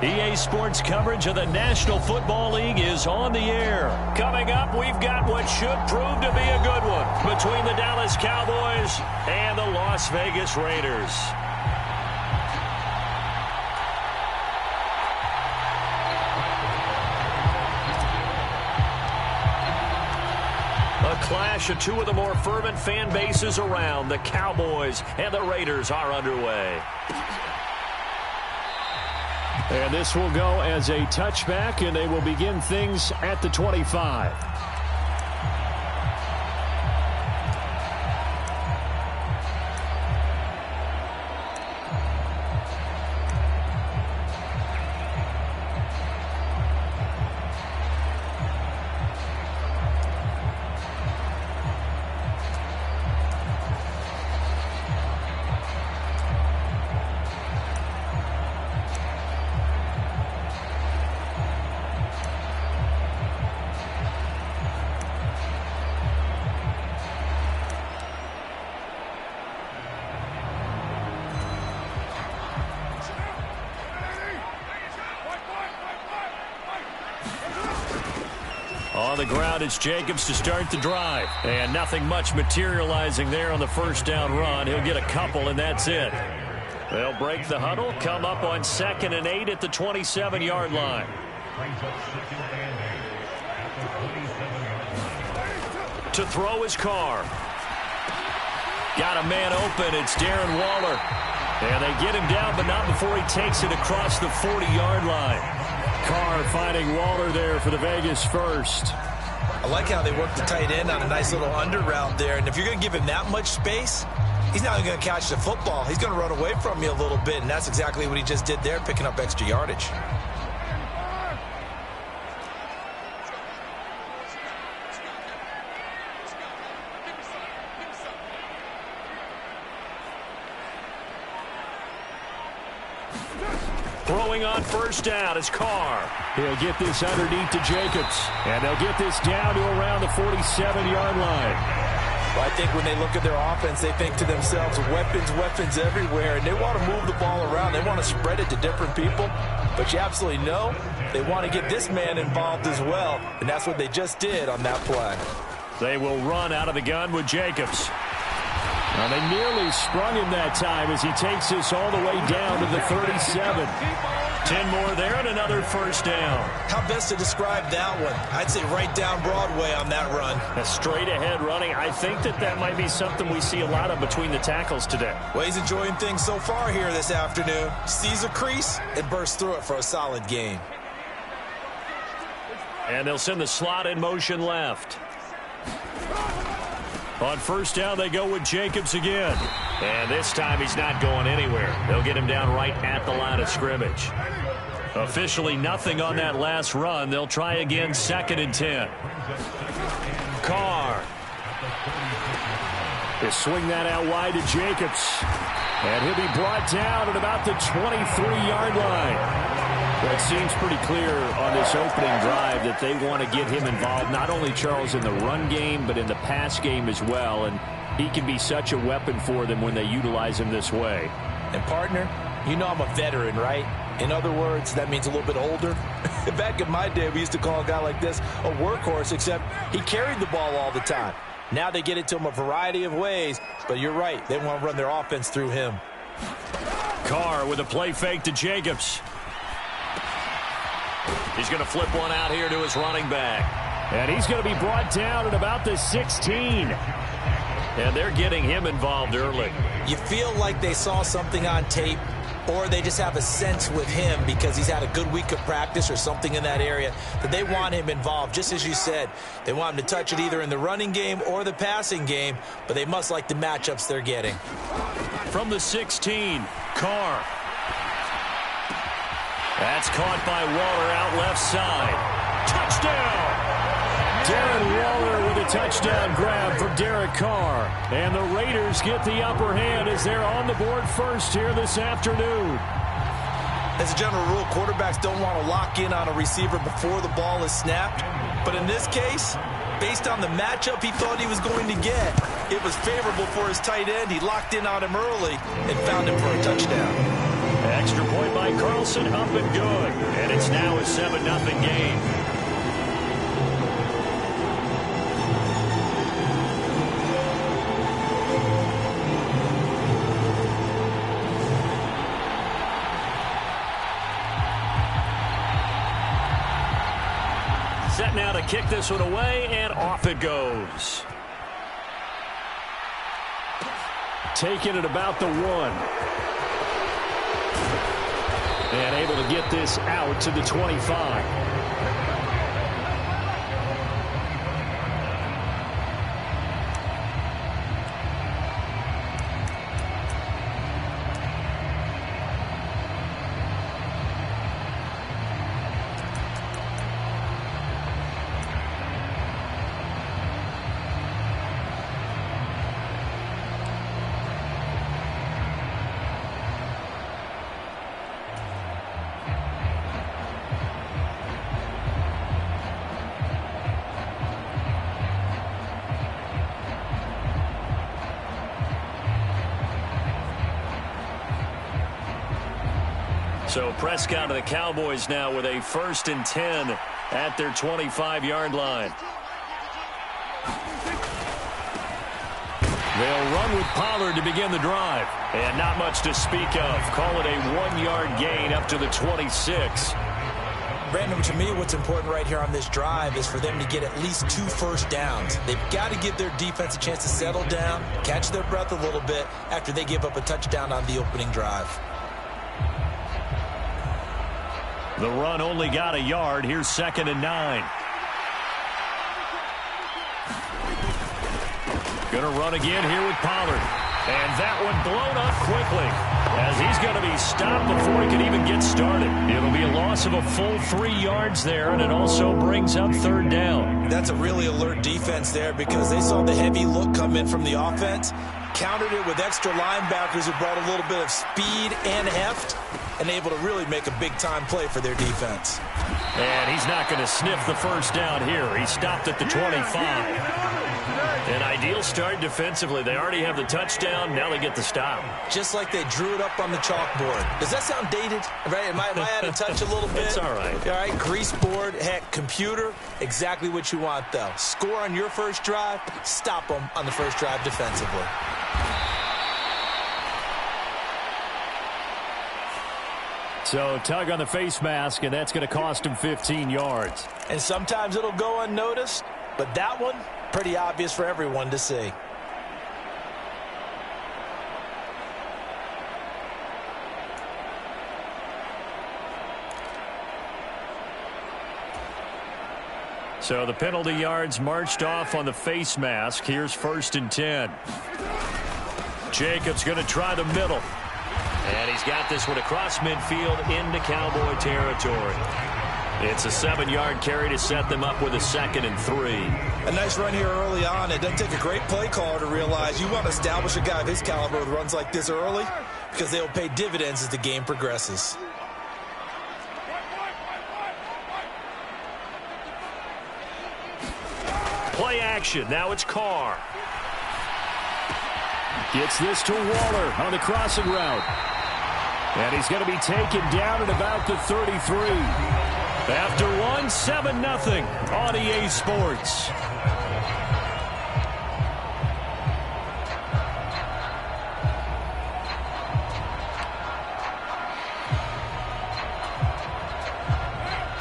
EA Sports coverage of the National Football League is on the air. Coming up, we've got what should prove to be a good one between the Dallas Cowboys and the Las Vegas Raiders. A clash of two of the more fervent fan bases around. The Cowboys and the Raiders are underway. And this will go as a touchback, and they will begin things at the 25. On the ground, it's Jacobs to start the drive. And nothing much materializing there on the first down run. He'll get a couple, and that's it. They'll break the huddle, come up on 2nd and 8 at the 27-yard line. To throw his Carr. Got a man open. It's Darren Waller. And they get him down, but not before he takes it across the 40-yard line. Carr finding Waller there for the Vegas first. I like how they work the tight end on a nice little under route there. And if you're going to give him that much space, he's not going to catch the football. He's going to run away from you a little bit, and that's exactly what he just did there, picking up extra yardage. Throwing on first down is Carr. He'll get this underneath to Jacobs. And they'll get this down to around the 47-yard line. Well, I think when they look at their offense, they think to themselves, weapons everywhere. And they want to move the ball around. They want to spread it to different people. But you absolutely know they want to get this man involved as well. And that's what they just did on that play. They will run out of the gun with Jacobs. Now, they nearly sprung him that time as he takes this all the way down to the 37. 10 more there and another first down. How best to describe that one? I'd say right down Broadway on that run. A straight ahead running. I think that might be something we see a lot of between the tackles today. Well, he's enjoying things so far here this afternoon. Sees a crease and bursts through it for a solid gain. And they'll send the slot in motion left. On first down, they go with Jacobs again. And this time he's not going anywhere. They'll get him down right at the line of scrimmage. Officially nothing on that last run. They'll try again, 2nd and 10. Carr. They swing that out wide to Jacobs. And he'll be brought down at about the 23-yard line. Well, it seems pretty clear on this opening drive that they want to get him involved, not only, Charles, in the run game, but in the pass game as well. And he can be such a weapon for them when they utilize him this way. And, partner, you know I'm a veteran, right? In other words, that means a little bit older. Back in my day, we used to call a guy like this a workhorse, except he carried the ball all the time. Now they get it to him a variety of ways, but you're right. They want to run their offense through him. Carr with a play fake to Jacobs. He's going to flip one out here to his running back. And he's going to be brought down at about the 16. And they're getting him involved early. You feel like they saw something on tape, or they just have a sense with him because he's had a good week of practice or something in that area that they want him involved. Just as you said, they want him to touch it either in the running game or the passing game, but they must like the matchups they're getting. From the 16, Carr. That's caught by Waller out left side. Touchdown! Darren Waller with a touchdown grab for Derek Carr. And the Raiders get the upper hand as they're on the board first here this afternoon. As a general rule, quarterbacks don't want to lock in on a receiver before the ball is snapped. But in this case, based on the matchup he thought he was going to get, it was favorable for his tight end. He locked in on him early and found him for a touchdown. Extra point by Carlson, up and good. And it's now a 7-0 game. Set now to kick this one away, and off it goes. Taking it about the 1. And able to get this out to the 25. So Prescott of the Cowboys now with a 1st and 10 at their 25-yard line. They'll run with Pollard to begin the drive. And not much to speak of. Call it a 1-yard gain up to the 26. Brandon, to me, what's important right here on this drive is for them to get at least 2 first downs. They've got to give their defense a chance to settle down, catch their breath a little bit after they give up a touchdown on the opening drive. The run only got a yard. Here's 2nd and 9. Going to run again here with Pollard. And that one blown up quickly as he's going to be stopped before he can even get started. It'll be a loss of a full 3 yards there, and it also brings up 3rd down. That's a really alert defense there because they saw the heavy look come in from the offense, countered it with extra linebackers who brought a little bit of speed and heft, and able to really make a big-time play for their defense. And he's not going to sniff the first down here. He stopped at the 25. An ideal start defensively. They already have the touchdown. Now they get the stop. Just like they drew it up on the chalkboard. Does that sound dated? Right? Am I out of touch a little bit? It's all right. All right, grease board, heck, computer, exactly what you want, though. Score on your first drive, stop them on the first drive defensively. So tug on the face mask, and that's going to cost him 15 yards. And sometimes it'll go unnoticed, but that one, pretty obvious for everyone to see. So the penalty yards marched off on the face mask. Here's 1st and 10. Jacobs going to try the middle. And he's got this one across midfield into Cowboy territory. It's a 7-yard carry to set them up with a 2nd and 3. A nice run here early on. It doesn't take a great play caller to realize you want to establish a guy of his caliber with runs like this early because they'll pay dividends as the game progresses. Play action. Now it's Carr. Gets this to Waller on the crossing route. And he's going to be taken down at about the 33. After one, 7-0 on EA Sports.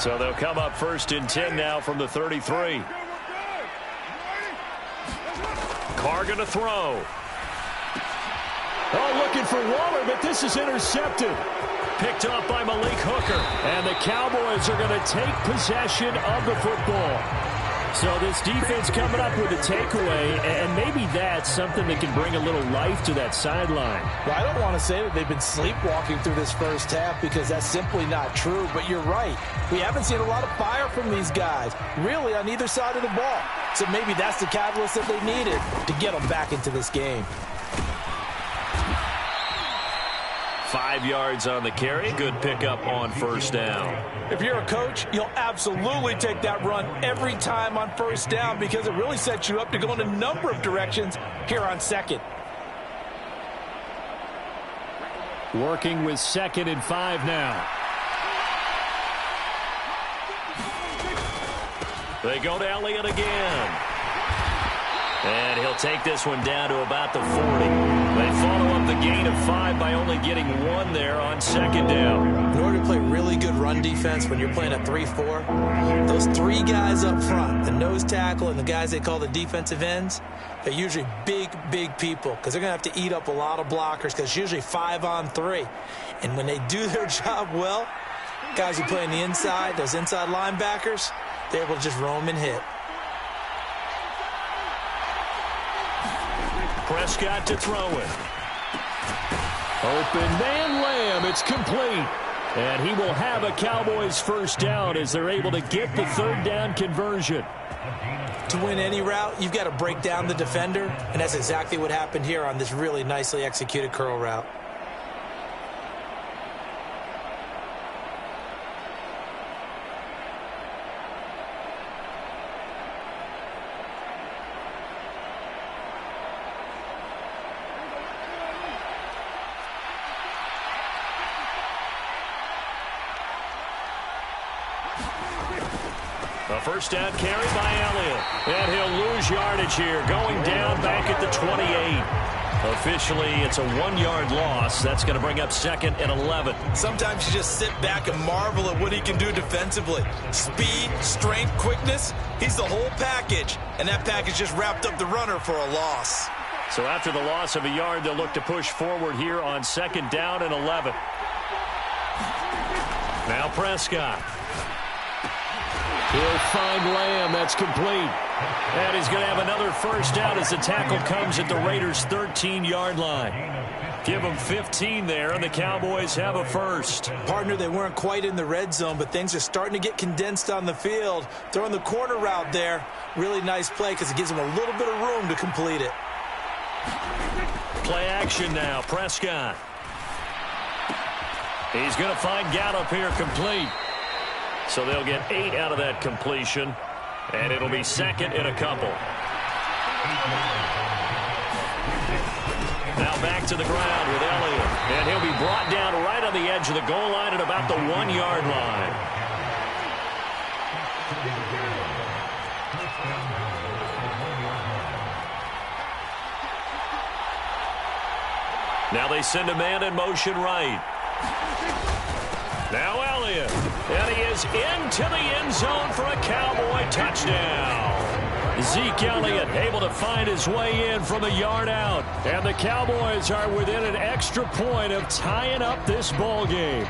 So they'll come up 1st and 10 now from the 33. Carr going to throw. Oh, looking for Waller, but this is intercepted. Picked up by Malik Hooker. And the Cowboys are going to take possession of the football. So this defense coming up with a takeaway, and maybe that's something that can bring a little life to that sideline. Well, I don't want to say that they've been sleepwalking through this first half because that's simply not true, but you're right. We haven't seen a lot of fire from these guys, really, on either side of the ball. So maybe that's the catalyst that they needed to get them back into this game. 5 yards on the carry. Good pickup on 1st down. If you're a coach, you'll absolutely take that run every time on 1st down because it really sets you up to go in a number of directions here on 2nd. Working with 2nd and 5 now. They go to Elliott again. And he'll take this one down to about the 40. They follow up the gain of 5 by only getting 1 there on 2nd down. In order to play really good run defense when you're playing a 3-4, those 3 guys up front, the nose tackle and the guys they call the defensive ends, they're usually big people because they're going to have to eat up a lot of blockers because it's usually 5 on 3. And when they do their job well, guys who play on the inside, those inside linebackers, they're able to just roam and hit. Prescott to throw it. Open man Lamb. It's complete. And he will have a Cowboys first down as they're able to get the 3rd down conversion. To win any route, you've got to break down the defender, and that's exactly what happened here on this really nicely executed curl route. A first down carry by Elliott. And he'll lose yardage here, going down back at the 28. Officially, it's a 1-yard loss. That's going to bring up 2nd and 11. Sometimes you just sit back and marvel at what he can do defensively. Speed, strength, quickness, he's the whole package. And that package just wrapped up the runner for a loss. So after the loss of a yard, they'll look to push forward here on 2nd down and 11. Now Prescott. He'll find Lamb. That's complete. And he's going to have another first down as the tackle comes at the Raiders' 13-yard line. Give them 15 there, and the Cowboys have a first. Partner, they weren't quite in the red zone, but things are starting to get condensed on the field. Throwing the corner route there, really nice play because it gives them a little bit of room to complete it. Play action now. Prescott. He's going to find Gallup here complete. So they'll get 8 out of that completion, and it'll be 2nd and a couple. Now back to the ground with Elliott, and he'll be brought down right on the edge of the goal line at about the 1-yard line. Now they send a man in motion right. Now Elliott, and he is into the end zone for a Cowboy touchdown. Zeke Elliott able to find his way in from a yard out. And the Cowboys are within an extra point of tying up this ball game.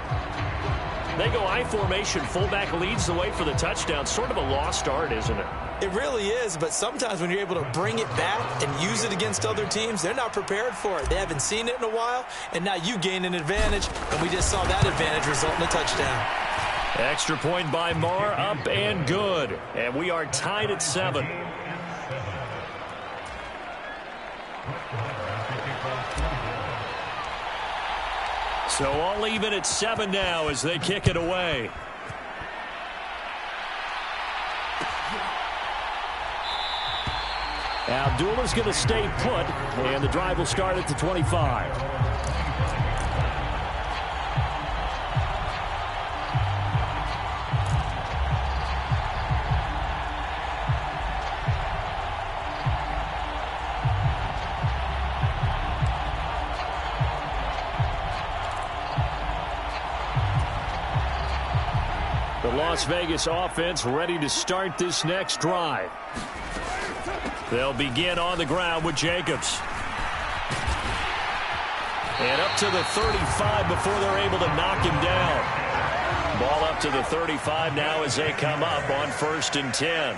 They go I formation. Fullback leads the way for the touchdown. Sort of a lost art, isn't it? It really is, but sometimes when you're able to bring it back and use it against other teams, they're not prepared for it. They haven't seen it in a while, and now you gain an advantage, and we just saw that advantage result in a touchdown. Extra point by Marr, up and good. And we are tied at 7. So all even at 7 now as they kick it away. Abdullah's going to stay put, and the drive will start at the 25. The Las Vegas offense ready to start this next drive. They'll begin on the ground with Jacobs. And up to the 35 before they're able to knock him down. Ball up to the 35 now as they come up on 1st and 10.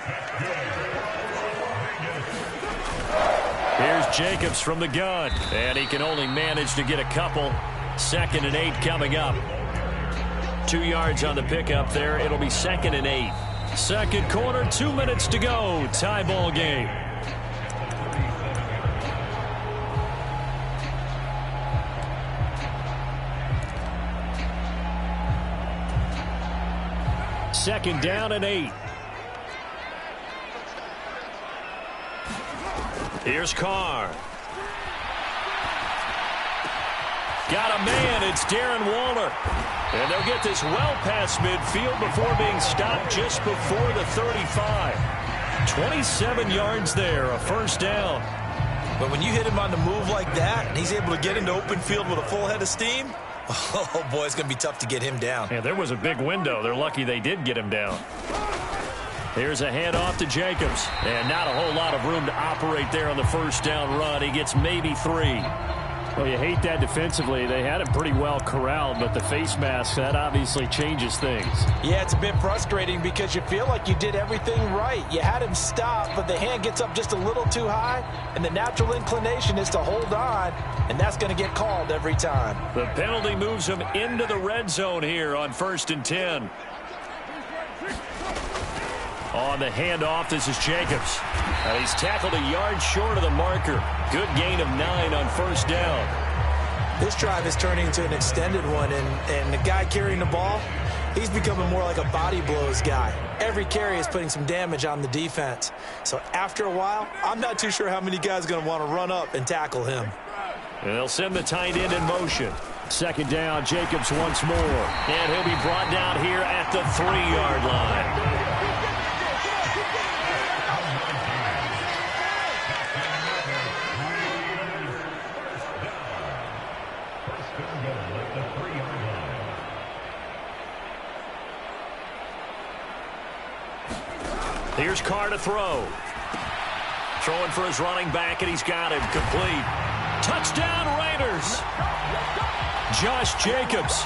Here's Jacobs from the gun. And he can only manage to get a couple. 2nd and 8 coming up. 2 yards on the pickup there. It'll be 2nd and 8. Second quarter, 2 minutes to go. Tie ball game. Second down and 8. Here's Carr. Got a man. It's Darren Waller. And they'll get this well past midfield before being stopped just before the 35. 27 yards there, a first down. But when you hit him on the move like that, and he's able to get into open field with a full head of steam, oh, boy, it's going to be tough to get him down. Yeah, there was a big window. They're lucky they did get him down. Here's a handoff to Jacobs. And not a whole lot of room to operate there on the first down run. He gets maybe 3. Well, you hate that defensively. They had him pretty well corralled, but the face mask, that obviously changes things. Yeah, it's a bit frustrating because you feel like you did everything right. You had him stop, but the hand gets up just a little too high, and the natural inclination is to hold on, and that's going to get called every time. The penalty moves him into the red zone here on 1st and 10. On the handoff, this is Jacobs. He's tackled a yard short of the marker. Good gain of 9 on first down. This drive is turning into an extended one, and the guy carrying the ball, he's becoming more like a body blows guy. Every carry is putting some damage on the defense. So after a while, I'm not too sure how many guys are going to want to run up and tackle him. And they'll send the tight end in motion. 2nd down, Jacobs once more. And he'll be brought down here at the 3-yard line. Here's Carr to throw. Throwing for his running back, and he's got him complete. Touchdown, Raiders. Josh Jacobs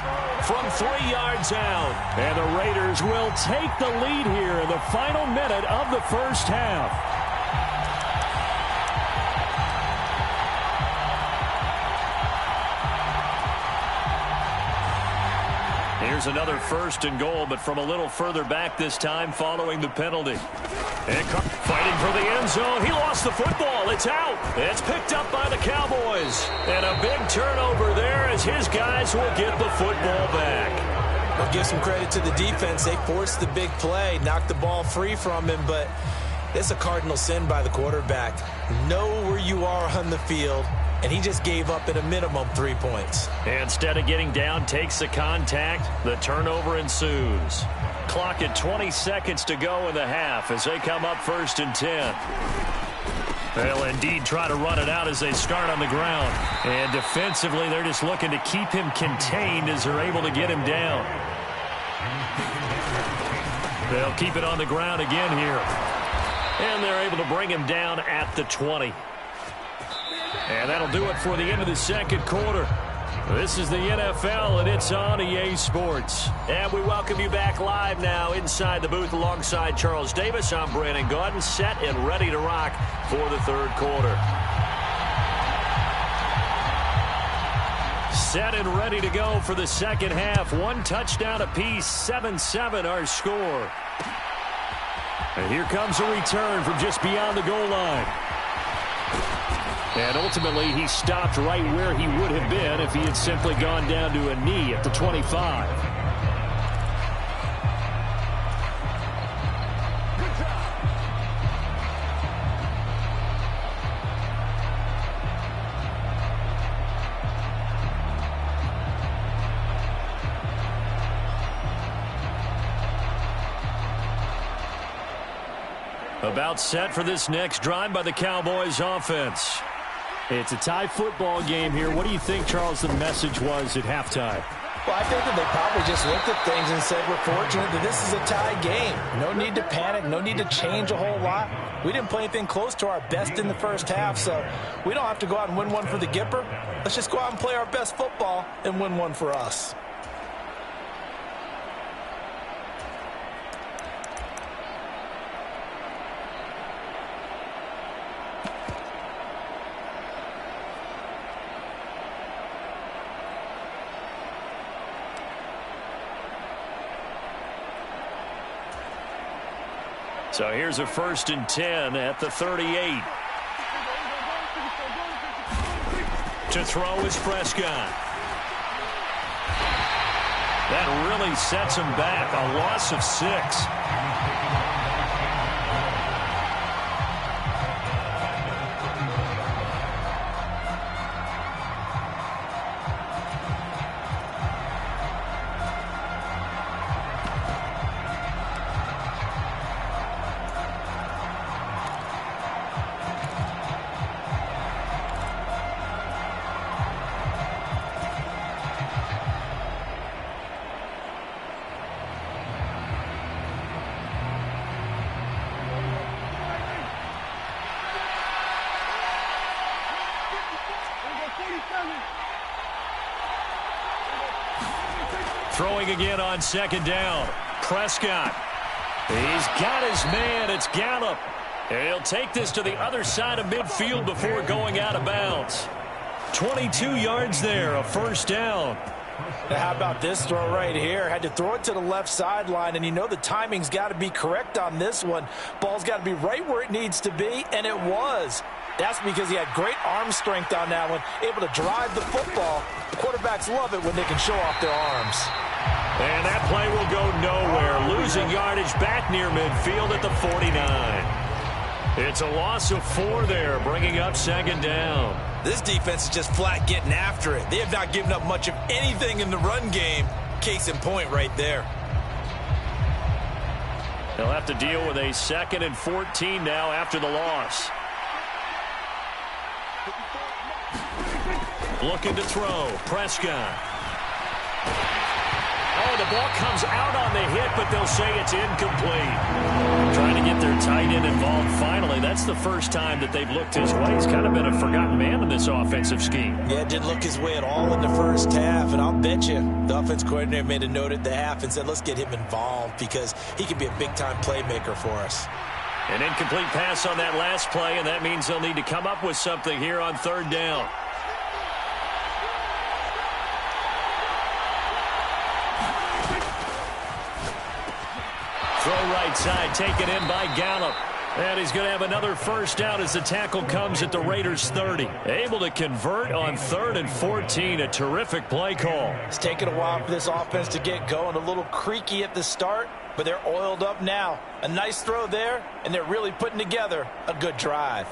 from 3 yards out. And the Raiders will take the lead here in the final minute of the first half. Here's another 1st and goal, but from a little further back this time following the penalty. And fighting for the end zone. He lost the football. It's out. It's picked up by the Cowboys. And a big turnover there as his guys will get the football back. I'll give some credit to the defense. They forced the big play, knocked the ball free from him, but it's a cardinal sin by the quarterback. Know where you are on the field. And he just gave up at a minimum 3 points. Instead of getting down, takes the contact. The turnover ensues. Clock at 20 seconds to go in the half as they come up 1st and 10. They'll indeed try to run it out as they start on the ground. And defensively, they're just looking to keep him contained as they're able to get him down. They'll keep it on the ground again here. And they're able to bring him down at the 20. And that'll do it for the end of the second quarter. This is the NFL, and it's on EA Sports. And we welcome you back live now inside the booth alongside Charles Davis. I'm Brandon Gaudin, set and ready to rock for the third quarter. Set and ready to go for the second half. 1 touchdown apiece, 7-7 our score. And here comes a return from just beyond the goal line. And ultimately, he stopped right where he would have been if he had simply gone down to a knee at the 25. About set for this next drive by the Cowboys offense. It's a tie football game here. What do you think, Charles, the message was at halftime? Well, I think that they probably just looked at things and said, we're fortunate that this is a tie game. No need to panic. No need to change a whole lot. We didn't play anything close to our best in the first half, so we don't have to go out and win one for the Gipper. Let's just go out and play our best football and win one for us. So here's a 1st and 10 at the 38. To throw is Prescott. That really sets him back. A loss of 6. Throwing again on second down. Prescott. He's got his man. It's Gallup. And he'll take this to the other side of midfield before going out of bounds. 22 yards there, a first down. Now how about this throw right here? Had to throw it to the left sideline, and you know the timing's got to be correct on this one. Ball's got to be right where it needs to be, and it was. That's because he had great arm strength on that one, able to drive the football. The quarterbacks love it when they can show off their arms. And that play will go nowhere. Losing yardage back near midfield at the 49. It's a loss of 4 there, bringing up second down. This defense is just flat getting after it. They have not given up much of anything in the run game. Case in point right there. They'll have to deal with a 2nd and 14 now after the loss. Looking to throw. Prescott. Oh, the ball comes out on the hit, but they'll say it's incomplete. Trying to get their tight end involved finally. That's the first time that they've looked his way. He's kind of been a forgotten man in this offensive scheme. Yeah, didn't look his way at all in the first half, and I'll bet you the offense coordinator made a note at the half and said, let's get him involved because he can be a big-time playmaker for us. An incomplete pass on that last play, and that means they'll need to come up with something here on third down. Throw right side, taken in by Gallup. And he's going to have another first down as the tackle comes at the Raiders' 30. Able to convert on 3rd and 14. A terrific play call. It's taken a while for this offense to get going. A little creaky at the start, but they're oiled up now. A nice throw there, and they're really putting together a good drive.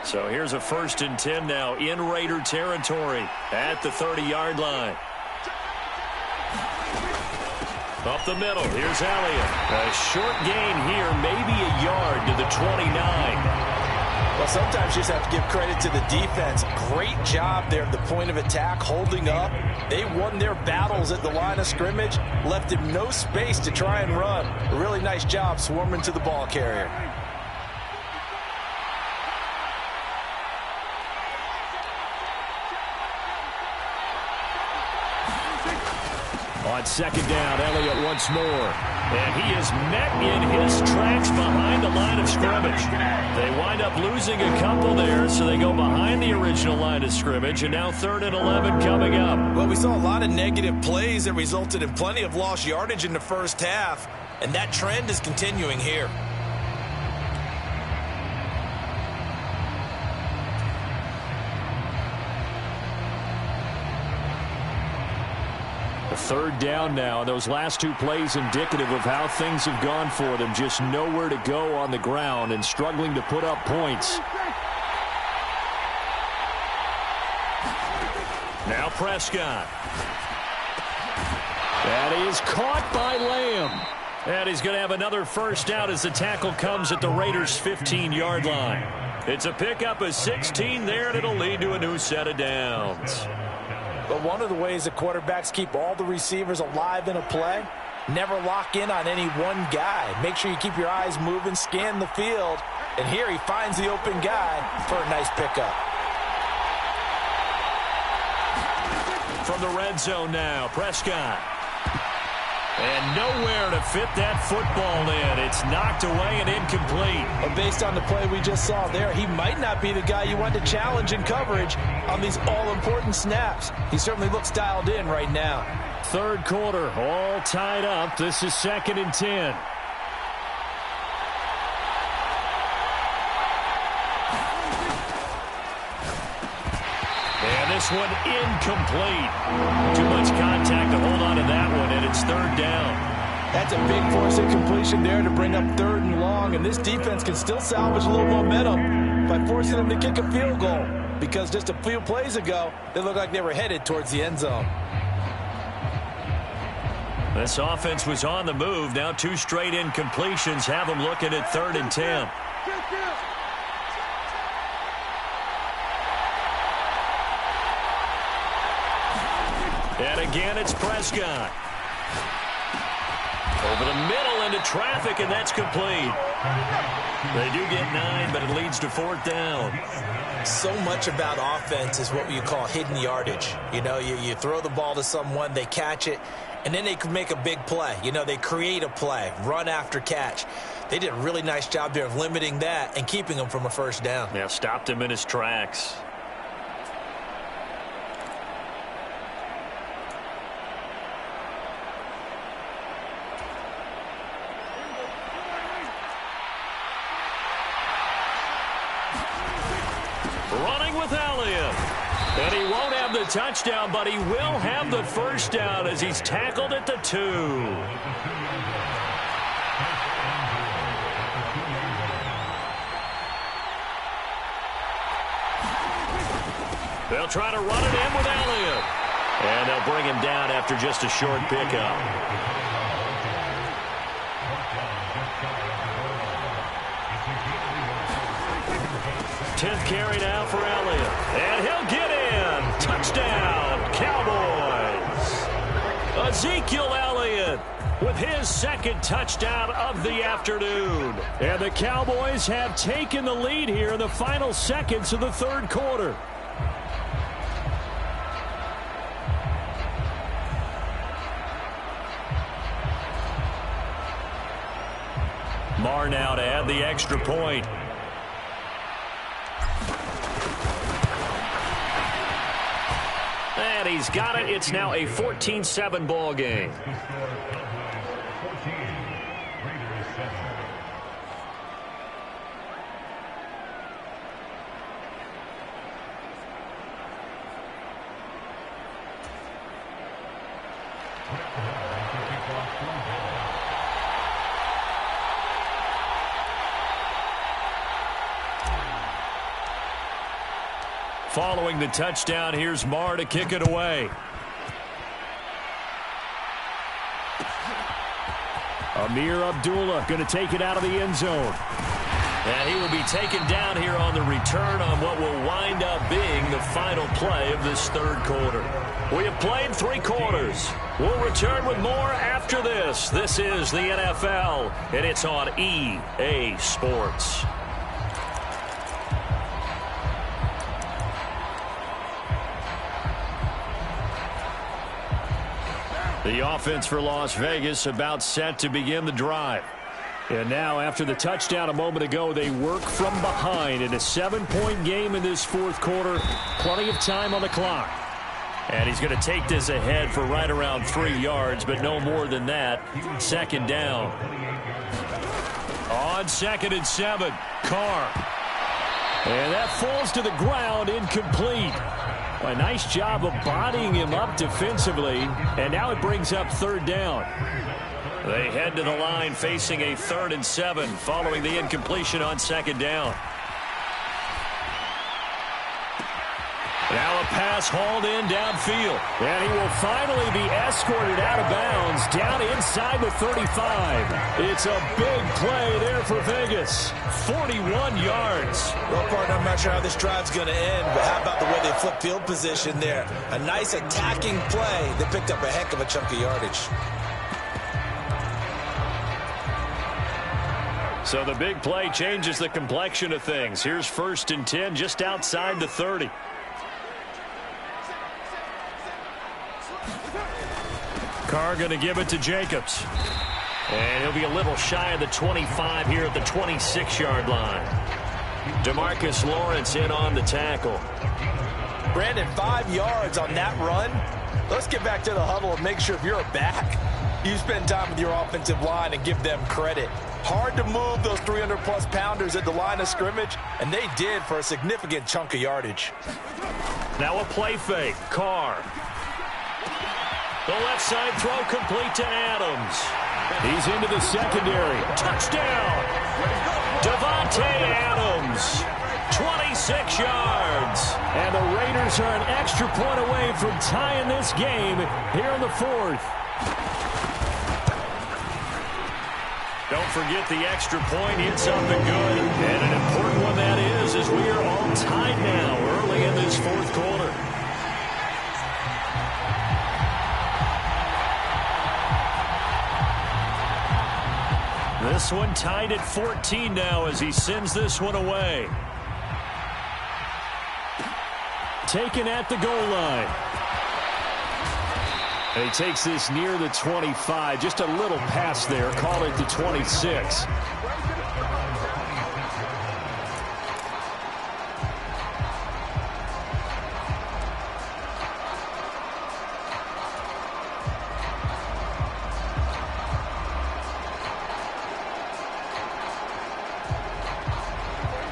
So here's a 1st and 10 now in Raider territory at the 30-yard line. Up the middle, here's Elliott. A short gain here, maybe a yard to the 29. Well, sometimes you just have to give credit to the defense. Great job there at the point of attack, holding up. They won their battles at the line of scrimmage, left him no space to try and run. A really nice job swarming to the ball carrier. On second down, Elliott once more. And he is met in his tracks behind the line of scrimmage. They wind up losing a couple there, so they go behind the original line of scrimmage, and now 3rd and 11 coming up. Well, we saw a lot of negative plays that resulted in plenty of lost yardage in the first half, and that trend is continuing here. Third down now, and those last 2 plays indicative of how things have gone for them. Just nowhere to go on the ground and struggling to put up points. Now Prescott. That is caught by Lamb. And he's going to have another first down as the tackle comes at the Raiders' 15-yard line. It's a pickup of 16 there, and it'll lead to a new set of downs. But one of the ways the quarterbacks keep all the receivers alive in a play, never lock in on any one guy. Make sure you keep your eyes moving, scan the field. And here he finds the open guy for a nice pickup. From the red zone now, Prescott. And nowhere to fit that football in. It's knocked away and incomplete. But based on the play we just saw there, he might not be the guy you want to challenge in coverage on these all-important snaps. He certainly looks dialed in right now. Third quarter, all tied up. This is 2nd and 10. And this one incomplete. Too much contact to hold on to that one, and it's 3rd down. That's a big force incompletion there to bring up 3rd and long, and this defense can still salvage a little momentum by forcing them to kick a field goal, because just a few plays ago, they looked like they were headed towards the end zone. This offense was on the move. Now 2 straight incompletions have them looking at 3rd and 10. And again, it's Prescott. Over the middle into traffic, and that's complete. They do get 9, but it leads to 4th down. So much about offense is what you call hidden yardage. You know, you throw the ball to someone, they catch it, and then they can make a big play. You know, they create a play, run after catch. They did a really nice job there of limiting that and keeping him from a first down. Yeah, stopped him in his tracks. Running with Elliott. And he won't have the touchdown, but he will have the first down as he's tackled at the 2. They'll try to run it in with Elliott. And they'll bring him down after just a short pickup. 10th carry now for Elliott. And he'll get in. Touchdown, Cowboys. Ezekiel Elliott with his 2nd touchdown of the afternoon. And the Cowboys have taken the lead here in the final seconds of the 3rd quarter. Marr now to add the extra point. And he's got it. It's now a 14-7 ball game. Following the touchdown, here's Marr to kick it away. Amir Abdullah going to take it out of the end zone. And he will be taken down here on the return on what will wind up being the final play of this 3rd quarter. We have played 3 quarters. We'll return with more after this. This is the NFL, and it's on EA Sports. The offense for Las Vegas about set to begin the drive. And now, after the touchdown a moment ago, they work from behind in a 7-point game in this 4th quarter. Plenty of time on the clock. And he's going to take this ahead for right around 3 yards, but no more than that. 2nd down. On 2nd and 7, Carr. And that falls to the ground, incomplete. A nice job of bodying him up defensively, and now it brings up 3rd down. They head to the line facing a 3rd and 7 following the incompletion on 2nd down. Now a pass hauled in downfield. And he will finally be escorted out of bounds down inside the 35. It's a big play there for Vegas. 41 yards. Well, partner, I'm not sure how this drive's going to end, but how about the way they flip field position there? A nice attacking play. They picked up a heck of a chunk of yardage. So the big play changes the complexion of things. Here's 1st and 10 just outside the 30. Carr going to give it to Jacobs. And he'll be a little shy of the 25 here at the 26-yard line. DeMarcus Lawrence in on the tackle. Brandon, 5 yards on that run. Let's get back to the huddle and make sure if you're a back, you spend time with your offensive line and give them credit. Hard to move those 300-plus pounders at the line of scrimmage, and they did for a significant chunk of yardage. Now a play fake. Carr. The left side throw complete to Adams. He's into the secondary. Touchdown! Devontae Adams. 26 yards. And the Raiders are an extra point away from tying this game here in the 4th. Don't forget the extra point hit something good. And an important one that is, as we are all tied now early in this 4th quarter. This one tied at 14 now as he sends this one away. Taken at the goal line. And he takes this near the 25. Just a little pass there. Call it the 26.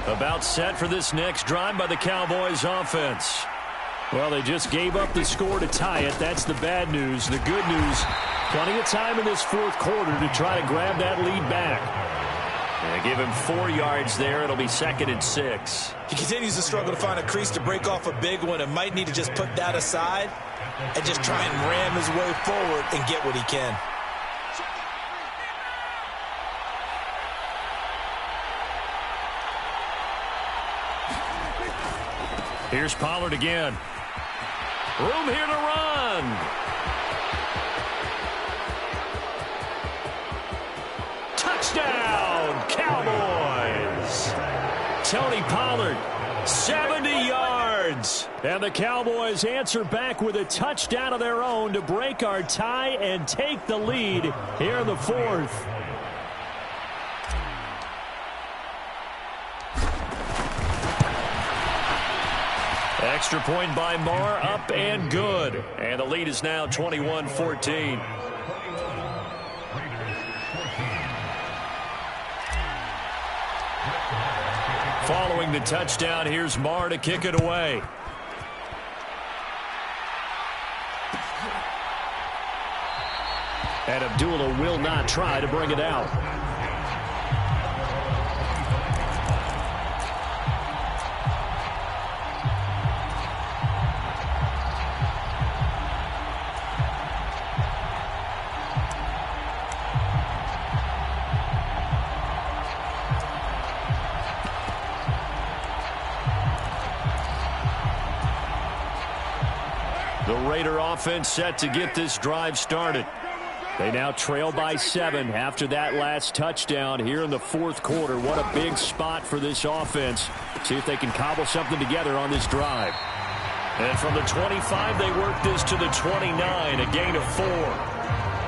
About set for this next drive by the Cowboys offense. Well, they just gave up the score to tie it. That's the bad news. The good news, plenty of time in this fourth quarter to try to grab that lead back. And give him 4 yards there. It'll be 2nd and 6. He continues to struggle to find a crease to break off a big one and might need to just put that aside and just try and ram his way forward and get what he can. Here's Pollard again. Room here to run. Touchdown, Cowboys. Tony Pollard, 70 yards. And the Cowboys answer back with a touchdown of their own to break our tie and take the lead here in the fourth. Extra point by Marr, up and good. And the lead is now 21-14. Following the touchdown, here's Marr to kick it away. And Abdullah will not try to bring it out. The Raider offense set to get this drive started. They now trail by 7 after that last touchdown here in the fourth quarter. What a big spot for this offense. See if they can cobble something together on this drive. And from the 25, they work this to the 29, a gain of 4.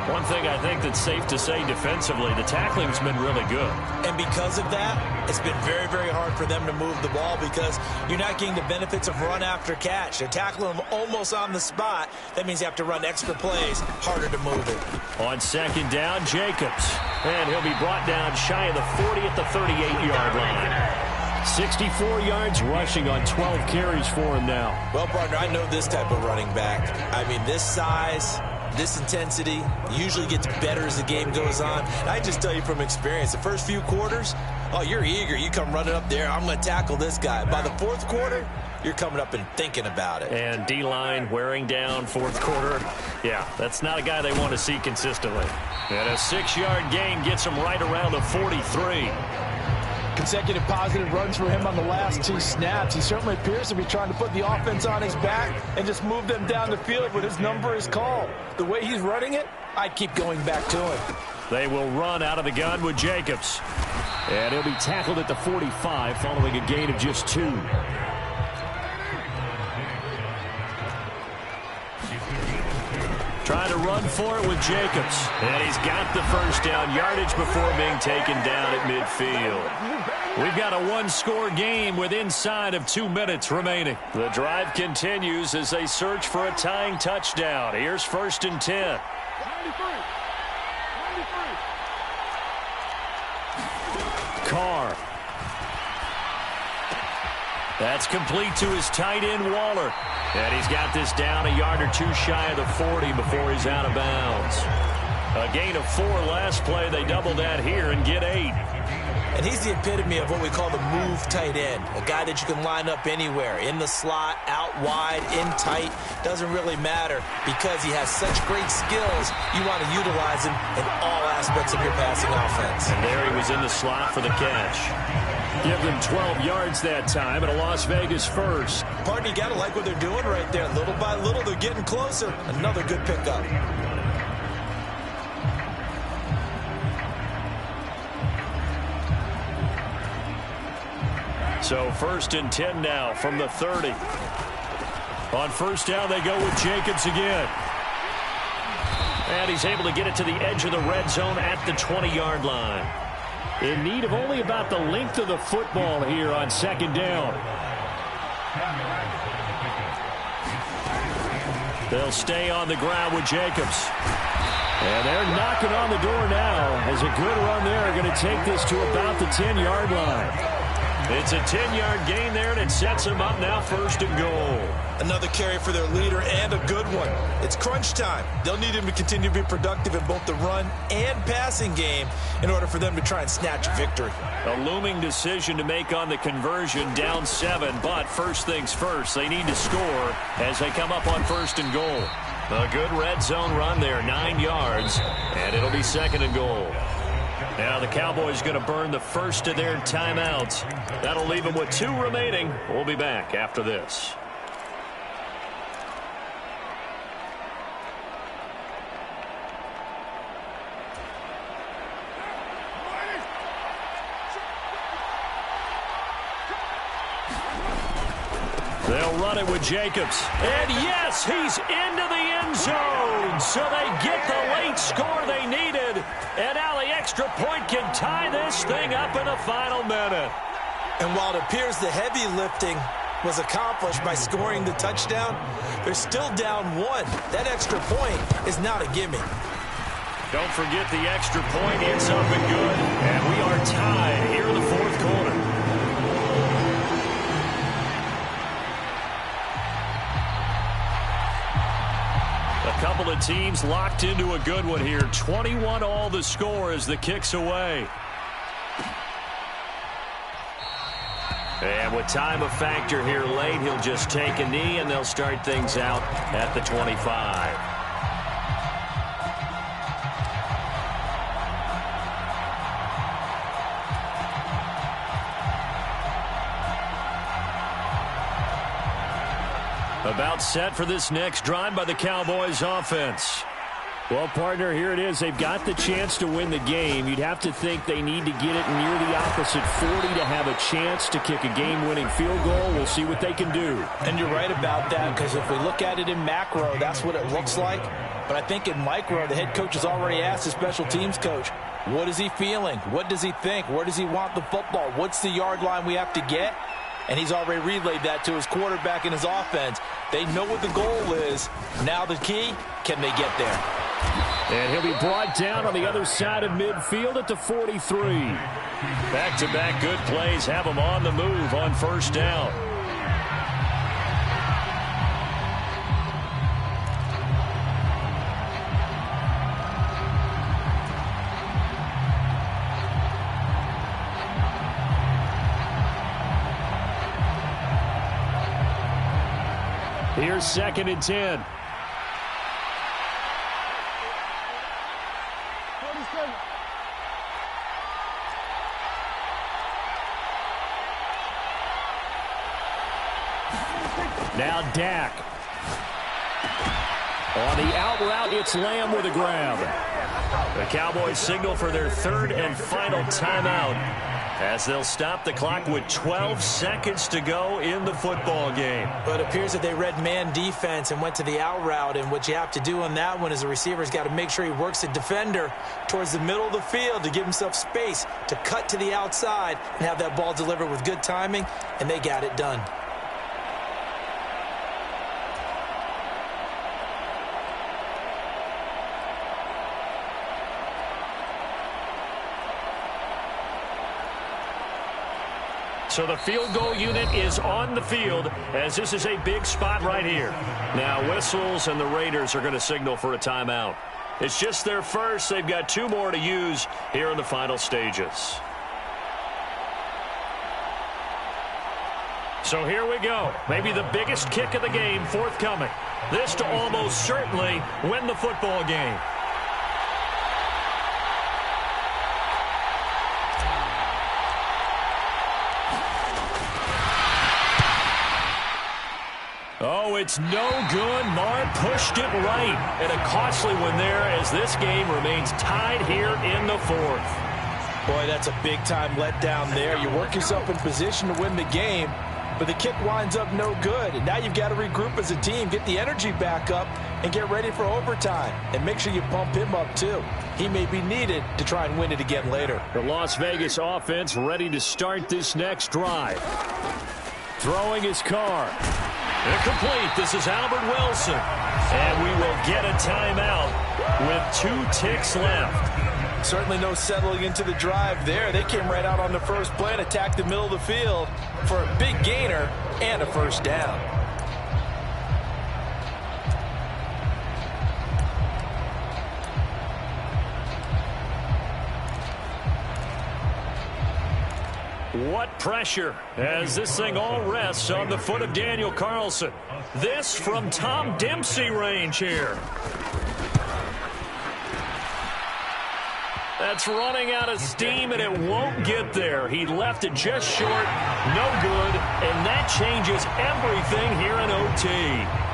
One thing I think that's safe to say defensively, the tackling's been really good. And because of that, it's been very, very hard for them to move the ball because you're not getting the benefits of run after catch. They're tackling them almost on the spot. That means you have to run extra plays, harder to move it. On second down, Jacobs. And he'll be brought down shy of the 40 at the 38-yard line. 64 yards rushing on 12 carries for him now. Well, partner, I know this type of running back. I mean, this size, this intensity usually gets better as the game goes on. And I just tell you from experience, the first few quarters, oh, you're eager. You come running up there, I'm going to tackle this guy. By the fourth quarter, you're coming up and thinking about it. And D-line wearing down fourth quarter. Yeah, that's not a guy they want to see consistently. And a 6-yard gain gets him right around the 43. Consecutive positive runs for him on the last 2 snaps. He certainly appears to be trying to put the offense on his back and just move them down the field when his number is called. The way he's running it, I'd keep going back to him. They will run out of the gun with Jacobs. And he'll be tackled at the 45 following a gain of just 2. Trying to run for it with Jacobs. And he's got the first down, yardage before being taken down at midfield. We've got a 1-score game with inside of 2 minutes remaining. The drive continues as they search for a tying touchdown. Here's 1st and 10. Carr. That's complete to his tight end, Waller. And he's got this down a yard or 2 shy of the 40 before he's out of bounds. A gain of 4 last play. They double that here and get 8. And he's the epitome of what we call the move tight end. A guy that you can line up anywhere. In the slot, out wide, in tight. Doesn't really matter because he has such great skills. You want to utilize him in all aspects of your passing offense. And there he was in the slot for the catch. Give them 12 yards that time and a Las Vegas first. Partner, you got to like what they're doing right there. Little by little, they're getting closer. Another good pickup. So 1st and 10 now from the 30. On 1st down, they go with Jacobs again. And he's able to get it to the edge of the red zone at the 20-yard line. In need of only about the length of the football here on 2nd down. They'll stay on the ground with Jacobs. And they're knocking on the door now as a good run there. Going to take this to about the 10-yard line. It's a 10-yard gain there, and it sets them up now 1st and goal. Another carry for their leader and a good one. It's crunch time. They'll need him to continue to be productive in both the run and passing game in order for them to try and snatch victory. A looming decision to make on the conversion, down 7, but first things first, they need to score as they come up on 1st and goal. A good red zone run there, 9 yards, and it'll be 2nd and goal. Now the Cowboys going to burn the first of their timeouts. That'll leave them with 2 remaining. We'll be back after this. They'll run it with Jacobs. And yes, he's into the end zone. So they get the late score they needed. And now the extra point can tie this thing up in the final minute. And while it appears the heavy lifting was accomplished by scoring the touchdown, they're still down 1. That extra point is not a gimme. Don't forget the extra point. It's up and good. And we are tied here in the 4th quarter. A couple of teams locked into a good one here. 21 all the score as the kick's away. And with time a factor here late, he'll just take a knee and they'll start things out at the 25. About set for this next drive by the Cowboys offense. Well, partner, here it is. They've got the chance to win the game. You'd have to think they need to get it near the opposite 40 to have a chance to kick a game-winning field goal. We'll see what they can do. And you're right about that, because if we look at it in macro, that's what it looks like. But I think in micro, the head coach has already asked the special teams coach, what is he feeling? What does he think? Where does he want the football? What's the yard line we have to get? And he's already relayed that to his quarterback and his offense. They know what the goal is. Now the key, can they get there? And he'll be brought down on the other side of midfield at the 43. Back-to-back good plays have him on the move on 1st down. Here's 2nd and 10. Now Dak. On the out route, it's Lamb with a grab. The Cowboys signal for their 3rd and final timeout as they'll stop the clock with 12 seconds to go in the football game. But it appears that they read man defense and went to the out route, and what you have to do on that one is the receiver's got to make sure he works the defender towards the middle of the field to give himself space to cut to the outside and have that ball delivered with good timing, and they got it done. So the field goal unit is on the field as this is a big spot right here. Now whistles and the Raiders are going to signal for a timeout. It's just their first. They've got 2 more to use here in the final stages. So here we go. Maybe the biggest kick of the game forthcoming. This to almost certainly win the football game. Oh, it's no good. Marr pushed it right. And a costly one there as this game remains tied here in the 4th. Boy, that's a big-time letdown there. You work yourself in position to win the game, but the kick winds up no good. And now you've got to regroup as a team, get the energy back up, and get ready for overtime. And make sure you pump him up, too. He may be needed to try and win it again later. The Las Vegas offense ready to start this next drive. Throwing his car. Incomplete. This is Albert Wilson. And we will get a timeout with 2 ticks left. Certainly no settling into the drive there. They came right out on the first play and attacked the middle of the field for a big gainer and a first down. What pressure as this thing all rests on the foot of Daniel Carlson. This from Tom Dempsey range here. That's running out of steam, and it won't get there. He left it just short, no good, and that changes everything here in OT.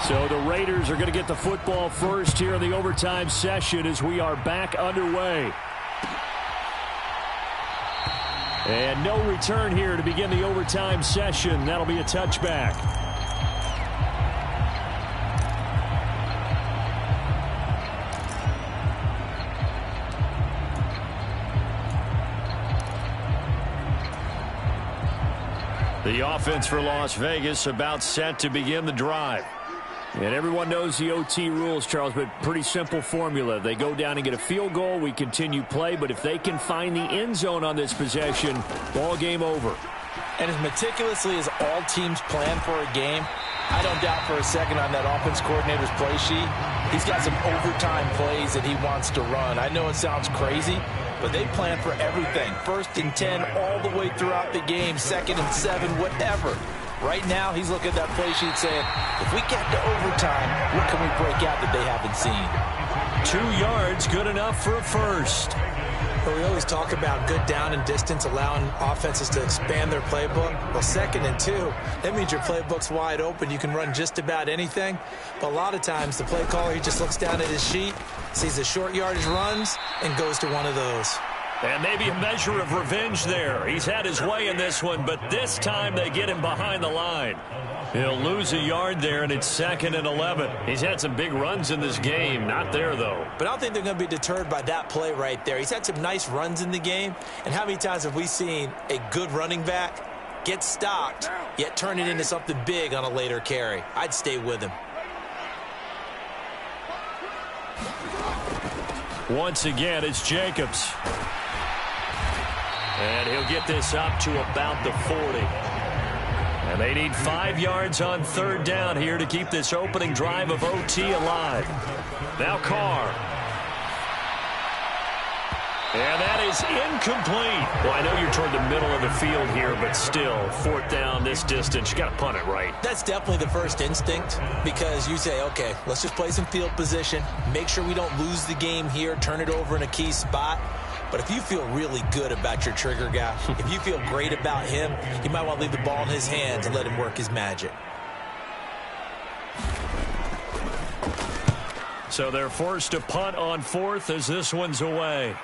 So the Raiders are going to get the football first here in the overtime session as we are back underway. And no return here to begin the overtime session. That'll be a touchback. The offense for Las Vegas about set to begin the drive. And everyone knows the OT rules, Charles, but pretty simple formula. They go down and get a field goal. We continue play, but if they can find the end zone on this possession, ball game over. And as meticulously as all teams plan for a game, I don't doubt for a second on that offense coordinator's play sheet, he's got some overtime plays that he wants to run. I know it sounds crazy, but they plan for everything. 1st and 10 all the way throughout the game, 2nd and 7, whatever. Right now, he's looking at that play sheet saying, if we get to overtime, what can we break out that they haven't seen? 2 yards, good enough for a first. But we always talk about good down and distance, allowing offenses to expand their playbook. Well, 2nd and 2, that means your playbook's wide open. You can run just about anything. But a lot of times, the play caller, he just looks down at his sheet, sees the short yardage runs, and goes to one of those. And maybe a measure of revenge there. He's had his way in this one, but this time they get him behind the line. He'll lose a yard there, and it's 2nd and 11. He's had some big runs in this game. Not there, though. But I don't think they're going to be deterred by that play right there. He's had some nice runs in the game. And how many times have we seen a good running back get stopped, yet turn it into something big on a later carry? I'd stay with him. Once again, it's Jacobs. And he'll get this up to about the 40. And they need 5 yards on 3rd down here to keep this opening drive of OT alive. Now Carr. And that is incomplete. Well, I know you're toward the middle of the field here, but still, 4th down this distance, you got to punt it right. That's definitely the first instinct, because you say, okay, let's just play some field position, make sure we don't lose the game here, turn it over in a key spot. But if you feel really good about your trigger guy, if you feel great about him, you might want to leave the ball in his hands and let him work his magic. So they're forced to punt on 4th as this one's away.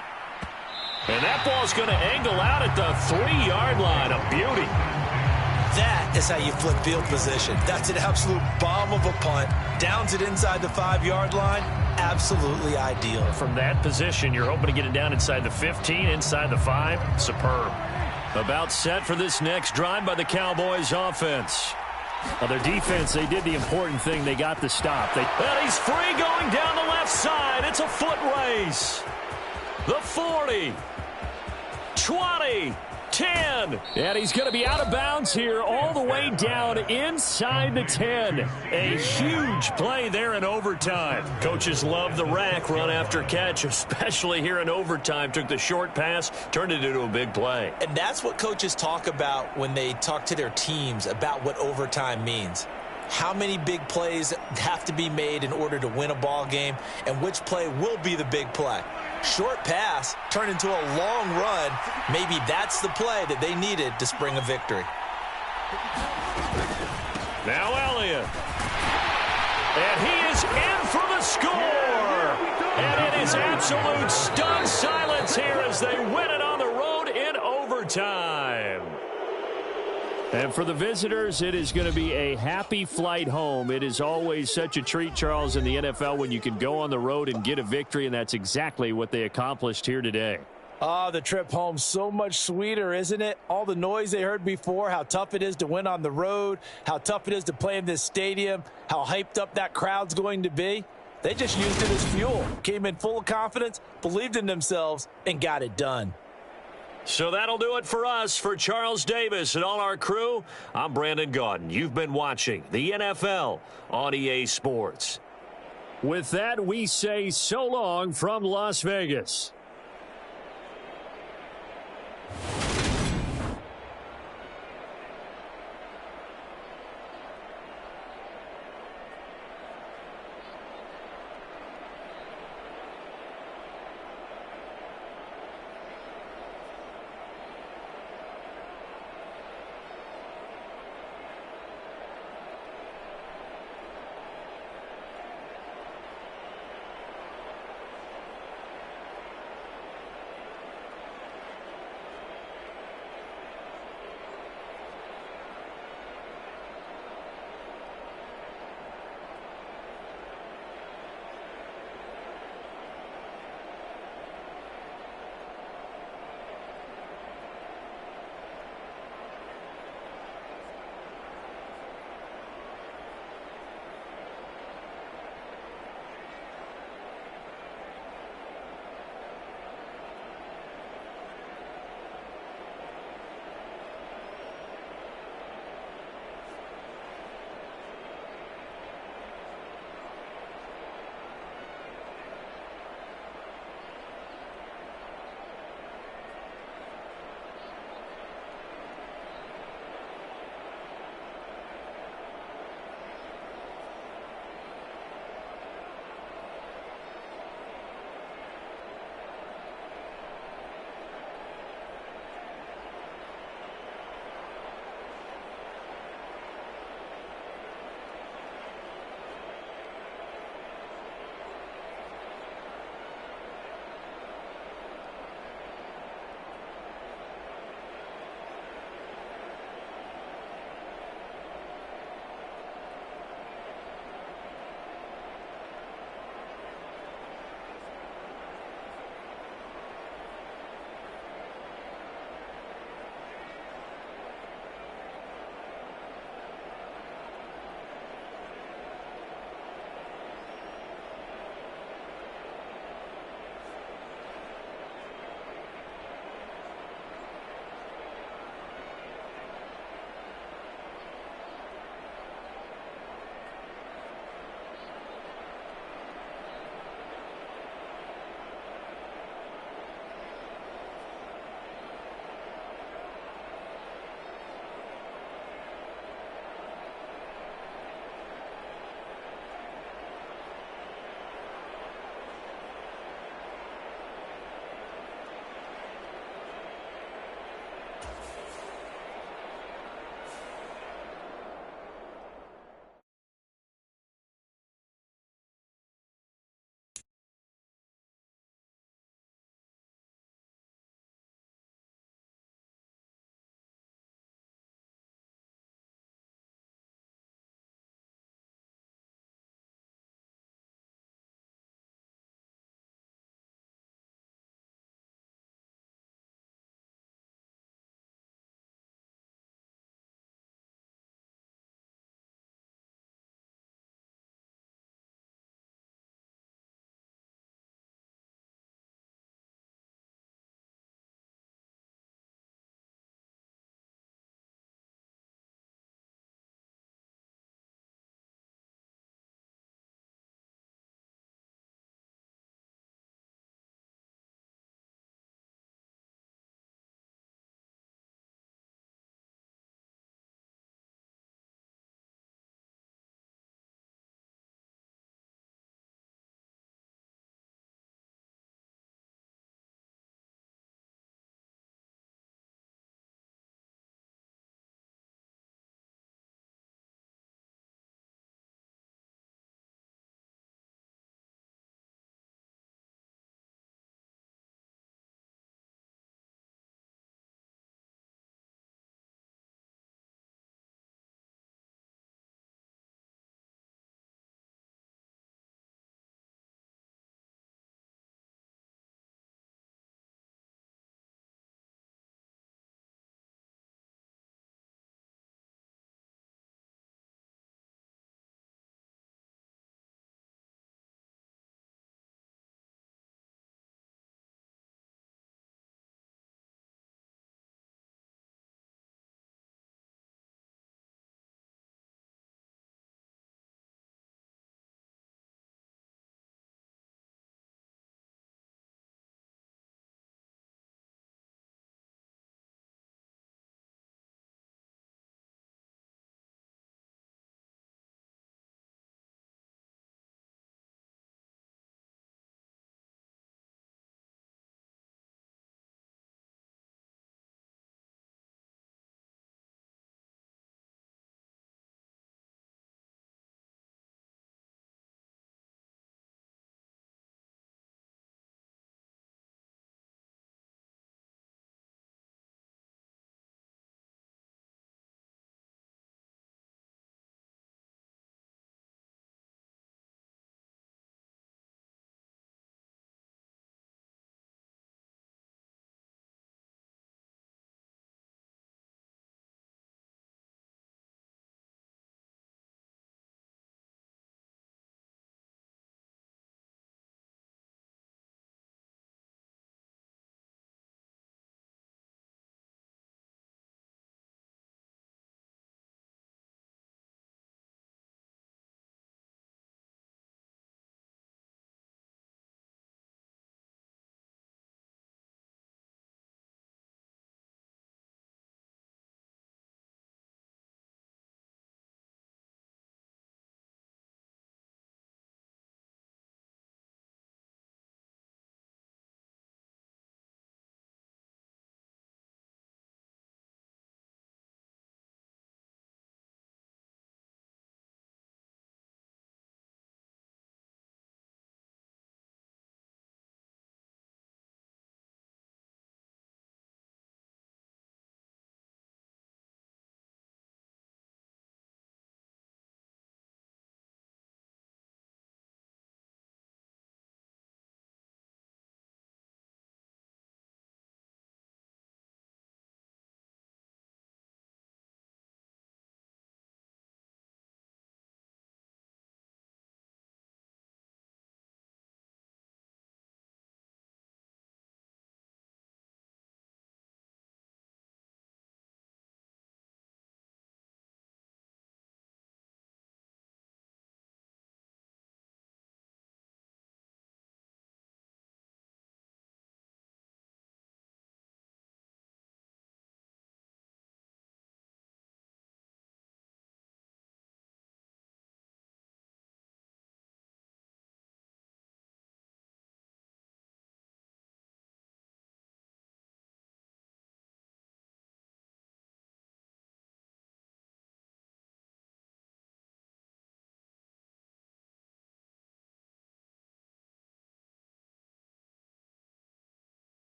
And that ball's going to angle out at the 3-yard line. A beauty. That is how you flip field position. That's an absolute bomb of a punt. Downs it inside the 5-yard line. Absolutely ideal. From that position, you're hoping to get it down inside the 15, inside the 5. Superb. About set for this next drive by the Cowboys offense. Well, their defense, they did the important thing. They got the stop. And he's free going down the left side. It's a foot race. The 40, 20, 10. And he's going to be out of bounds here all the way down inside the 10. A huge play there in overtime. Coaches love the rack run after catch, especially here in overtime. Took the short pass, turned it into a big play. And that's what coaches talk about when they talk to their teams about what overtime means. How many big plays have to be made in order to win a ball game, and which play will be the big play. Short pass turned into a long run. Maybe that's the play that they needed to spring a victory. Now Elliott. And he is in for the score. And it is absolute stunned silence here as they win it on the road in overtime. And for the visitors, it is going to be a happy flight home. It is always such a treat, Charles, in the NFL when you can go on the road and get a victory, and that's exactly what they accomplished here today. Oh, the trip home, so much sweeter, isn't it? All the noise they heard before, how tough it is to win on the road, how tough it is to play in this stadium, how hyped up that crowd's going to be. They just used it as fuel, came in full of confidence, believed in themselves, and got it done. So that'll do it for us. For Charles Davis and all our crew, I'm Brandon Gaudin. You've been watching the NFL on EA Sports. With that, we say so long from Las Vegas.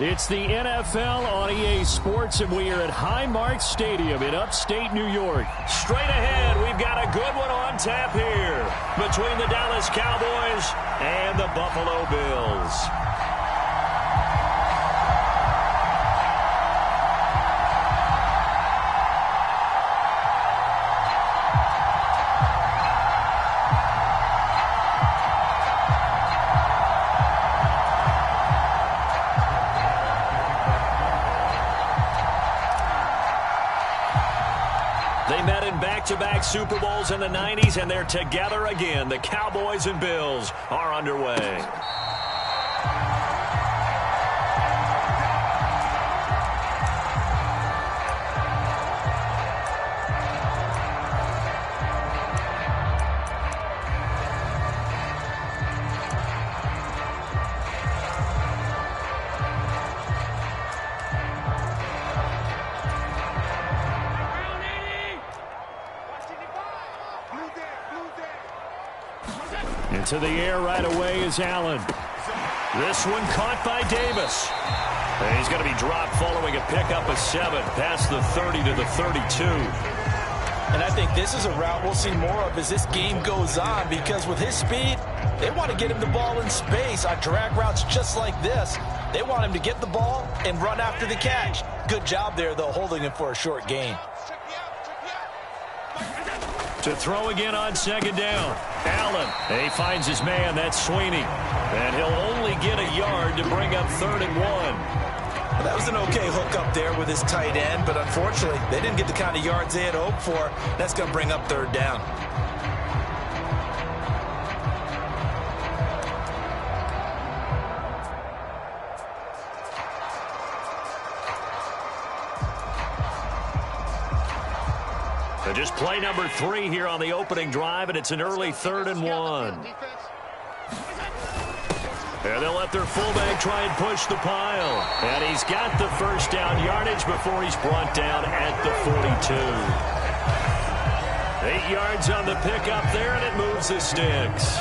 It's the NFL on EA Sports, and we are at Highmark Stadium in upstate New York. Straight ahead, we've got a good one on tap here between the Dallas Cowboys and the Buffalo Bills. They met in back-to-back Super Bowls in the 90s, and they're together again. The Cowboys and Bills are underway. Into the air right away is Allen. This one caught by Davis. And he's going to be dropped following a pickup of 7 past the 30 to the 32. And I think this is a route we'll see more of as this game goes on, because with his speed, they want to get him the ball in space on drag routes just like this. They want him to get the ball and run after the catch. Good job there, though, holding him for a short gain. To throw again on second down. Allen, he finds his man, that's Sweeney. And he'll only get a yard to bring up 3rd and 1. Well, that was an okay hook up there with his tight end, but unfortunately, they didn't get the kind of yards they had hoped for. That's going to bring up 3rd down. So just play number 3 here on the opening drive, and it's an early 3rd and 1. And they'll let their fullback try and push the pile. And he's got the first down yardage before he's brought down at the 42. 8 yards on the pickup there, and it moves the sticks.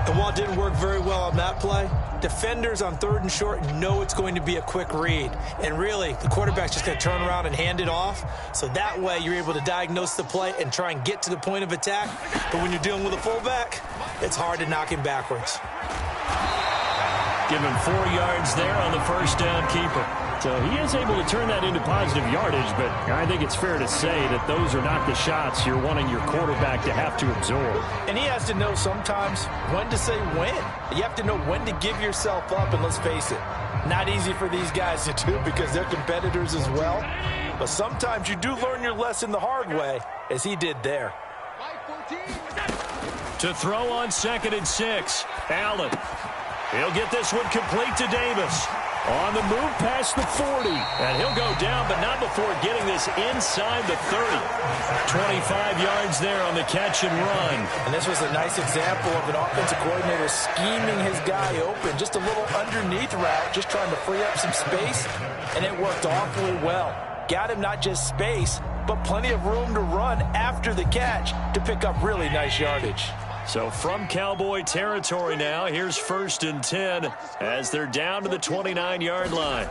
And while it didn't work very well on that play, defenders on 3rd and short know it's going to be a quick read. And really, the quarterback's just going to turn around and hand it off. So that way, you're able to diagnose the play and try and get to the point of attack. But when you're dealing with a fullback, it's hard to knock him backwards. Give him 4 yards there on the first down keeper. So he is able to turn that into positive yardage, but I think it's fair to say that those are not the shots you're wanting your quarterback to have to absorb. And he has to know sometimes when to say when. You have to know when to give yourself up, and let's face it, not easy for these guys to do because they're competitors as well. But sometimes you do learn your lesson the hard way, as he did there. To throw on 2nd and 6, Allen. He'll get this one complete to Davis. On the move past the 40. And he'll go down, but not before getting this inside the 30. 25 yards there on the catch and run. And this was a nice example of an offensive coordinator scheming his guy open. Just a little underneath route, just trying to free up some space. And it worked awfully well. Got him not just space, but plenty of room to run after the catch to pick up really nice yardage. So from Cowboy territory now, here's 1st and 10 as they're down to the 29-yard line.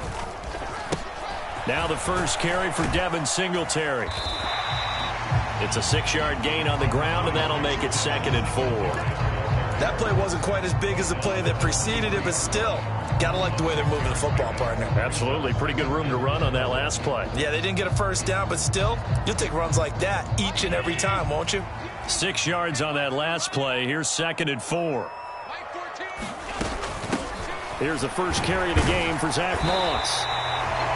Now the first carry for Devin Singletary. It's a 6-yard gain on the ground, and that'll make it 2nd and 4. That play wasn't quite as big as the play that preceded it, but still, gotta like the way they're moving the football, partner. Absolutely. Pretty good room to run on that last play. Yeah, they didn't get a first down, but still, you'll take runs like that each and every time, won't you? 6 yards on that last play. Here's 2nd and 4. Here's the first carry of the game for Zach Moss.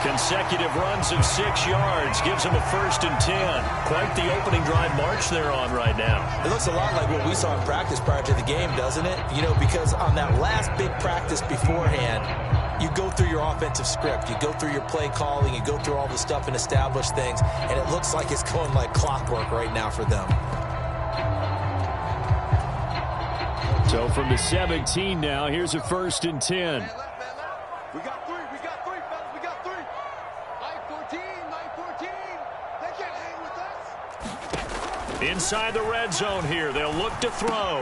Consecutive runs of 6 yards gives him a 1st and 10. Quite the opening drive march they're on right now. It looks a lot like what we saw in practice prior to the game, doesn't it? You know, because on that last big practice beforehand, you go through your offensive script, you go through your play calling, you go through all the stuff and establish things, and it looks like it's going like clockwork right now for them. So from the 17 now, here's a 1st and 10. We got three, fellas, we got 3. 9-14, 9-14. They can't hang with us. Inside the red zone here, they'll look to throw.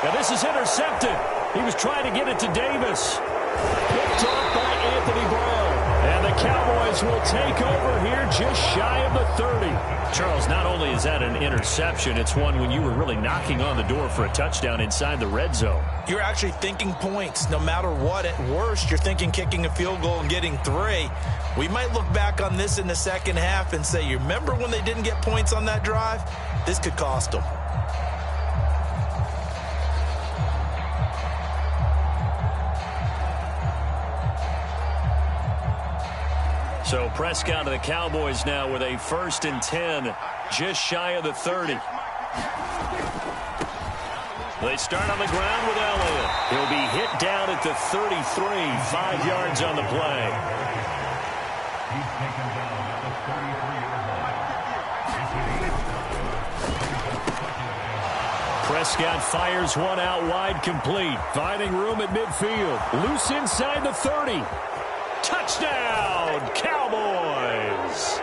Now this is intercepted. He was trying to get it to Davis. Picked off by Anthony Brown. Cowboys will take over here just shy of the 30. Charles, not only is that an interception, it's one when you were really knocking on the door for a touchdown inside the red zone. You're actually thinking points. No matter what, at worst, you're thinking kicking a field goal and getting 3. We might look back on this in the second half and say, you remember when they didn't get points on that drive? This could cost them. So Prescott to the Cowboys now with a 1st and 10, just shy of the 30. They start on the ground with Elliott. He'll be hit down at the 33, 5 yards on the play. Prescott fires one out wide, complete. Finding room at midfield. Loose inside the 30. Touchdown, Cowboys.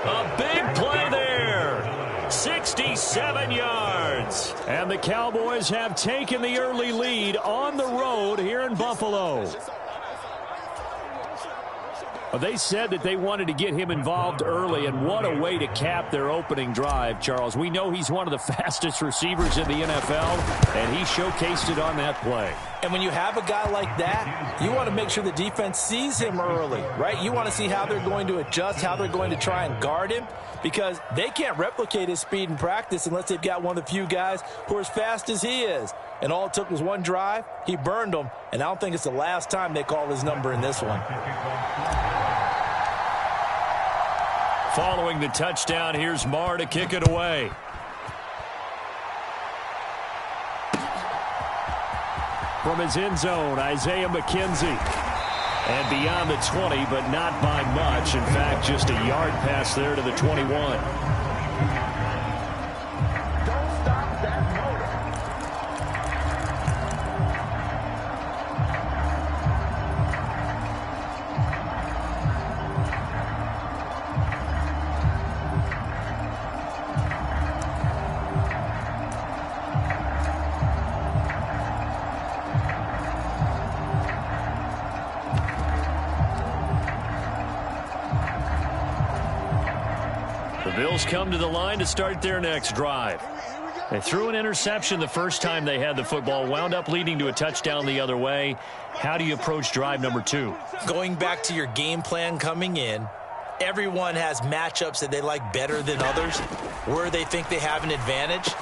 A big play there. 67 yards. And the Cowboys have taken the early lead on the road here in Buffalo. They said that they wanted to get him involved early, and what a way to cap their opening drive, Charles. We know he's one of the fastest receivers in the NFL, and he showcased it on that play. And when you have a guy like that, you want to make sure the defense sees him early, right? You want to see how they're going to adjust, how they're going to try and guard him, because they can't replicate his speed in practice unless they've got one of the few guys who are as fast as he is. And all it took was one drive. He burned them, and I don't think it's the last time they call his number in this one. Following the touchdown, here's Marr to kick it away. From his end zone, Isaiah McKenzie. And beyond the 20, but not by much. In fact, just a yard pass there to the 21. The Bills come to the line to start their next drive. They threw an interception the first time they had the football, wound up leading to a touchdown the other way. How do you approach drive number 2? Going back to your game plan coming in, everyone has matchups that they like better than others, where they think they have an advantage.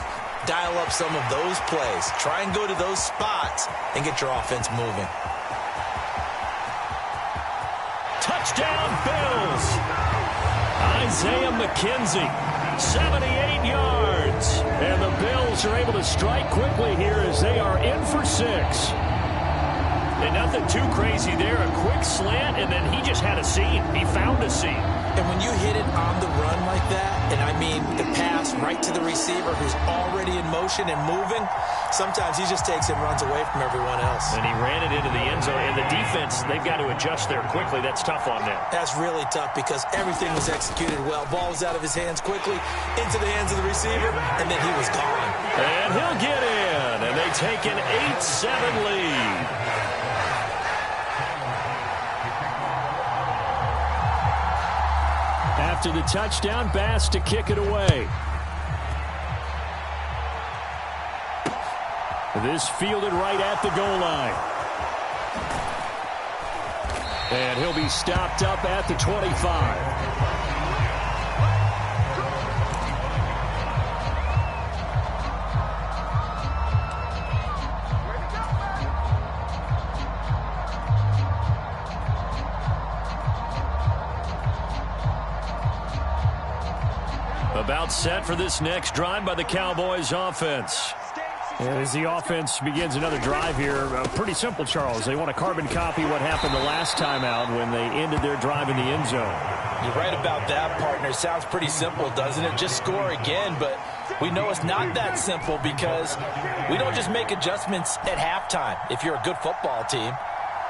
Dial up some of those plays. Try and go to those spots and get your offense moving. Touchdown, Bills! Isaiah McKenzie, 78 yards. And the Bills are able to strike quickly here as they are in for 6. And nothing too crazy there. A quick slant, and then he just had a seam. He found a seam. And when you hit it on the run like that, and I mean the pass right to the receiver who's already in motion and moving, sometimes he just takes and runs away from everyone else. And he ran it into the end zone. And the defense, they've got to adjust there quickly. That's tough on them. That's really tough because everything was executed well. Ball was out of his hands quickly, into the hands of the receiver, and then he was gone. And he'll get in. And they take an 8-7 lead. After the touchdown, Bass to kick it away. This fielded right at the goal line. And he'll be stopped up at the 25. About set for this next drive by the Cowboys offense. As the offense begins another drive here, pretty simple, Charles. They want to carbon copy what happened the last time out when they ended their drive in the end zone. You're right about that, partner. Sounds pretty simple, doesn't it? Just score again, but we know it's not that simple because we don't just make adjustments at halftime if you're a good football team.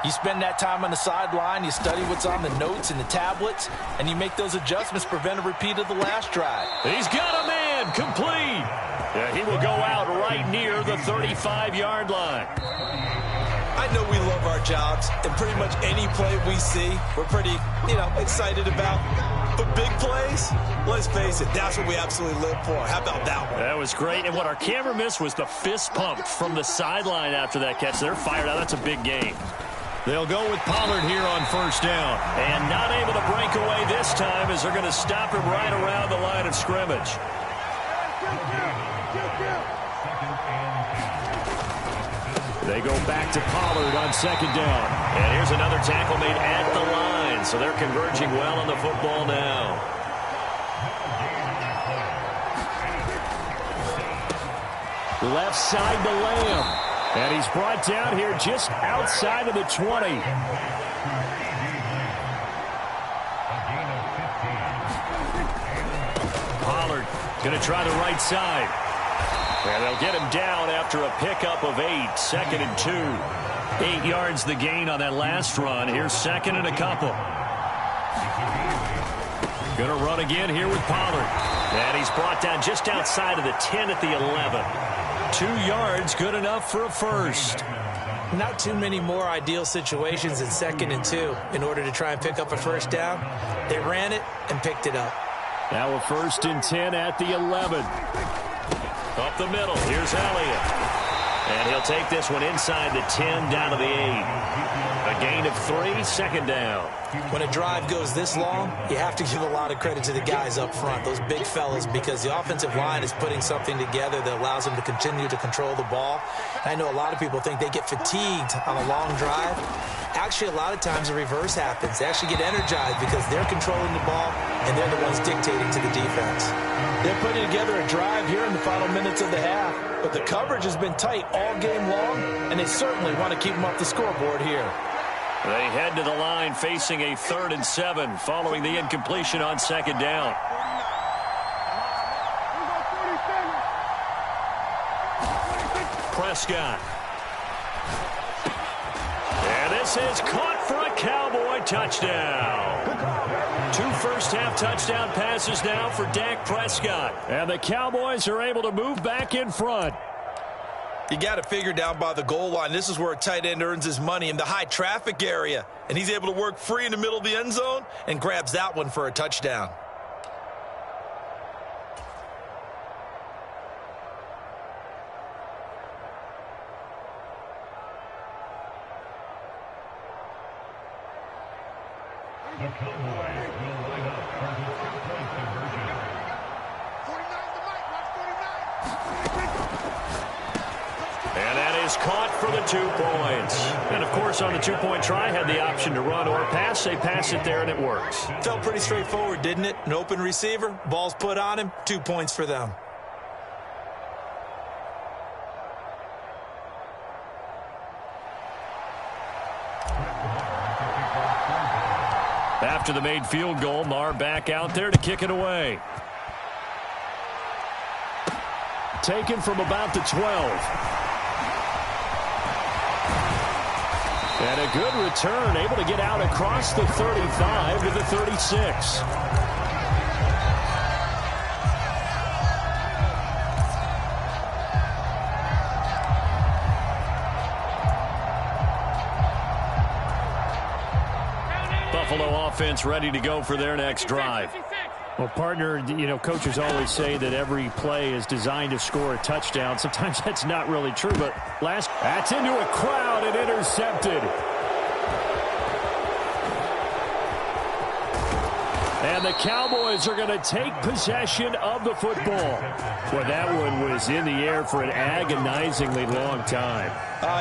You spend that time on the sideline, you study what's on the notes and the tablets, and you make those adjustments, prevent a repeat of the last drive. He's got a man, complete. Yeah, he will go out right near the 35-yard line. I know we love our jobs, and pretty much any play we see, we're pretty, excited about. But big plays, let's face it, that's what we absolutely live for. How about that one? That was great, and what our camera missed was the fist pump from the sideline after that catch. They're fired out. That's a big game. They'll go with Pollard here on first down. And not able to break away this time as they're going to stop him right around the line of scrimmage. They go back to Pollard on second down. And here's another tackle made at the line. So they're converging well on the football now. Left side to Lamb. And he's brought down here just outside of the 20. Pollard going to try the right side. And they'll get him down after a pickup of 8. 2nd and 2. 8 yards the gain on that last run. Here's 2nd and a couple. Going to run again here with Pollard. And he's brought down just outside of the 10 at the 11. 2 yards, good enough for a first. Not too many more ideal situations in 2nd and 2 in order to try and pick up a first down. They ran it and picked it up. Now a 1st and 10 at the 11. Up the middle, here's Elliott. And he'll take this one inside the 10 down to the 8. A gain of 3, 2nd down. When a drive goes this long, you have to give a lot of credit to the guys up front, those big fellas, because the offensive line is putting something together that allows them to continue to control the ball. I know a lot of people think they get fatigued on a long drive. Actually, a lot of times the reverse happens. They actually get energized because they're controlling the ball and they're the ones dictating to the defense. They're putting together a drive here in the final minutes of the half, but the coverage has been tight all game long, and they certainly want to keep them off the scoreboard here. They head to the line facing a 3rd and 7 following the incompletion on 2nd down. Prescott. And this is caught for a Cowboy touchdown. 2 first-half touchdown passes now for Dak Prescott. And the Cowboys are able to move back in front. You got to figure down by the goal line. This is where a tight end earns his money, in the high traffic area. And he's able to work free in the middle of the end zone and grabs that one for a touchdown. The Cowboys will line up for the 2-point conversion. 49 the mic, watch 49. And that is caught for the 2 points. And, of course, on the 2-point try, had the option to run or pass. They pass it there, and it works. Felt pretty straightforward, didn't it? An open receiver, ball's put on him, 2 points for them. After the made field goal, Marr back out there to kick it away. Taken from about the 12. And a good return, able to get out across the 35 to the 36. Buffalo offense ready to go for their next drive. Well, partner, coaches always say that every play is designed to score a touchdown. Sometimes that's not really true, but that's into a crowd and intercepted. And the Cowboys are going to take possession of the football. Well, that one was in the air for an agonizingly long time.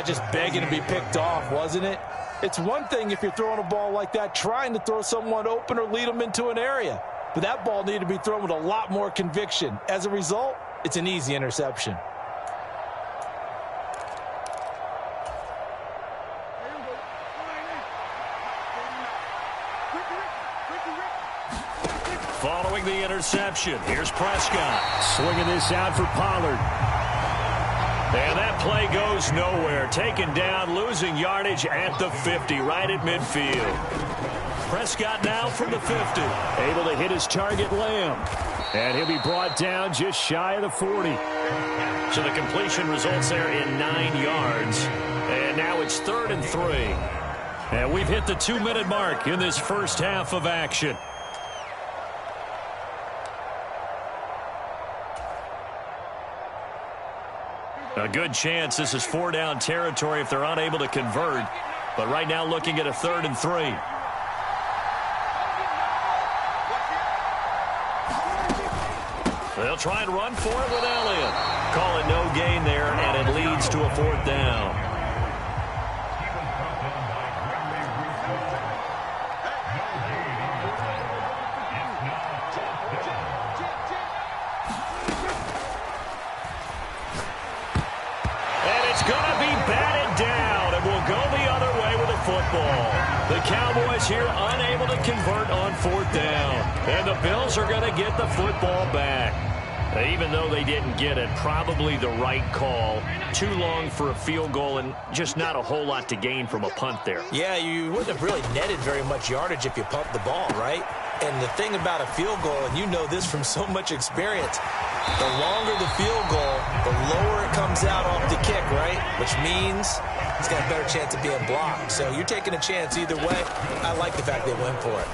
Just begging to be picked off, wasn't it? It's one thing if you're throwing a ball like that, trying to throw someone open or lead them into an area. But that ball needed to be thrown with a lot more conviction. As a result, it's an easy interception. Following the interception, here's Prescott. Swinging this out for Pollard. And that play goes nowhere. Taken down, losing yardage at the 50, right at midfield. Prescott now from the 50. Able to hit his target, Lamb. And he'll be brought down just shy of the 40. So the completion results there in 9 yards. And now it's 3rd and 3. And we've hit the 2-minute mark in this first half of action. A good chance this is 4-down territory if they're unable to convert. But right now looking at a 3rd and 3. They'll try and run for it with Elliott. Call it no gain there, and it leads to a 4th down. Football. The Cowboys here unable to convert on 4th down. And the Bills are going to get the football back. Even though they didn't get it, probably the right call. Too long for a field goal and just not a whole lot to gain from a punt there. Yeah, you wouldn't have really netted very much yardage if you pumped the ball, right? And the thing about a field goal, and you know this from so much experience, the longer the field goal, the lower it comes out off the kick, right? Which means it's got a better chance of being blocked. So you're taking a chance either way. I like the fact they went for it.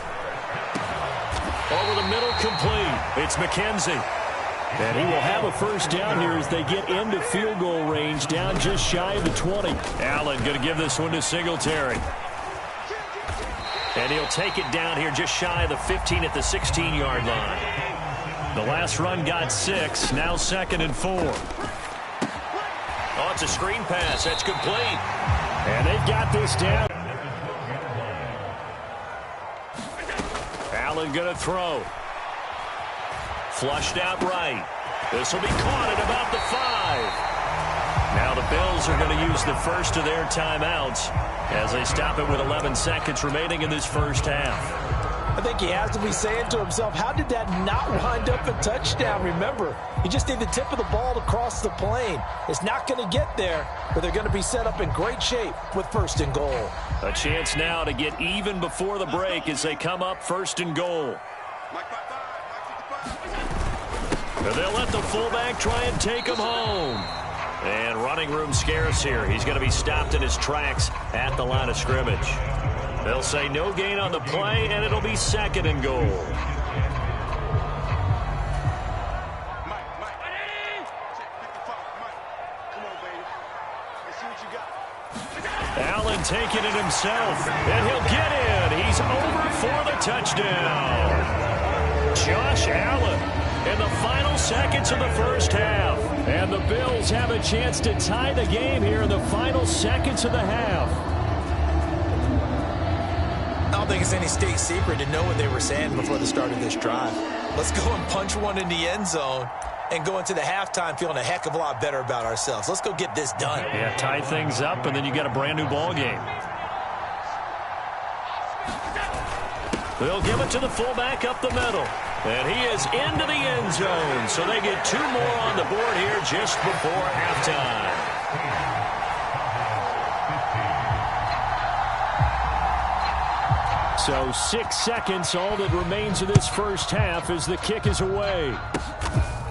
Over the middle, complete. It's McKenzie. And he will have a first down here as they get into field goal range, down just shy of the 20. Allen going to give this one to Singletary. And he'll take it down here just shy of the 15 at the 16-yard line. The last run got 6, now 2nd and 4. Oh, it's a screen pass. That's complete. And they've got this down. Allen going to throw. Flushed out right. This will be caught at about the 5. Now the Bills are going to use the first of their timeouts as they stop it with 11 seconds remaining in this first half. I think he has to be saying to himself, how did that not wind up a touchdown? Remember, you just need the tip of the ball to cross the plane. It's not going to get there, but they're going to be set up in great shape with 1st and goal. A chance now to get even before the break as they come up 1st and goal. And they'll let the fullback try and take him home. And running room scarce here. He's going to be stopped in his tracks at the line of scrimmage. They'll say no gain on the play, and it'll be 2nd and goal. Allen taking it himself, and he'll get in. He's over for the touchdown. Josh Allen in the final seconds of the first half. And the Bills have a chance to tie the game here in the final seconds of the half. I don't think it's any state secret to know what they were saying before the start of this drive. Let's go and punch one in the end zone and go into the halftime feeling a heck of a lot better about ourselves. Let's go get this done. Yeah, tie things up, and then you get a brand-new ball game. They'll give it to the fullback up the middle. And he is into the end zone. So they get 2 more on the board here just before halftime. So 6 seconds, all that remains of this first half as the kick is away.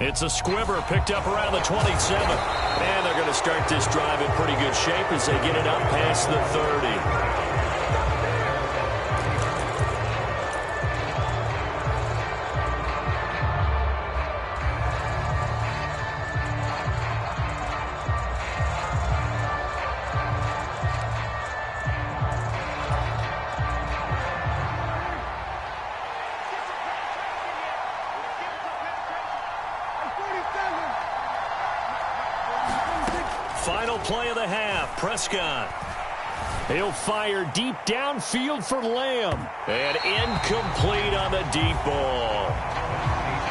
It's a squibber picked up around the 27. And they're going to start this drive in pretty good shape as they get it up past the 30. Final play of the half, Prescott. He'll fire deep downfield for Lamb. And incomplete on the deep ball.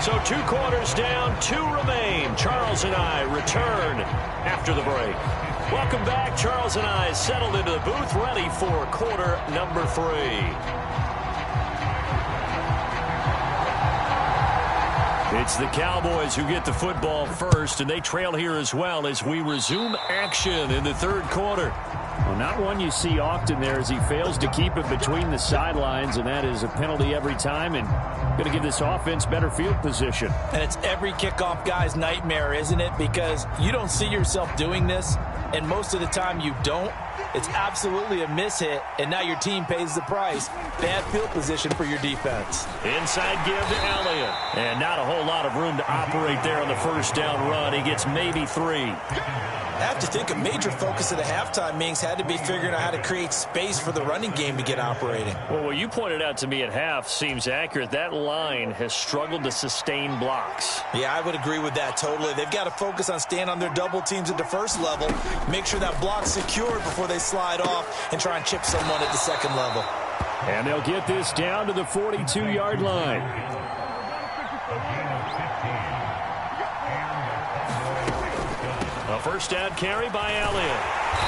So 2 quarters down, 2 remain. Charles and I return after the break. Welcome back. Charles and I settled into the booth, ready for quarter number 3. It's the Cowboys who get the football first, and they trail here as well as we resume action in the 3rd quarter. Well, not one you see often there as he fails to keep it between the sidelines, and that is a penalty every time and going to give this offense better field position. And it's every kickoff guy's nightmare, isn't it? Because you don't see yourself doing this, and most of the time you don't. It's absolutely a mishit, and now your team pays the price. Bad field position for your defense. Inside give to Elliott. And not a whole lot of room to operate there on the first down run. He gets maybe 3. I have to think a major focus at the halftime means had to be figuring out how to create space for the running game to get operating. Well, what you pointed out to me at half seems accurate. That line has struggled to sustain blocks. Yeah, I would agree with that totally. They've got to focus on staying on their double teams at the first level, make sure that block's secured before they slide off and try and chip someone at the second level. And they'll get this down to the 42-yard line. A first down carry by Elliott.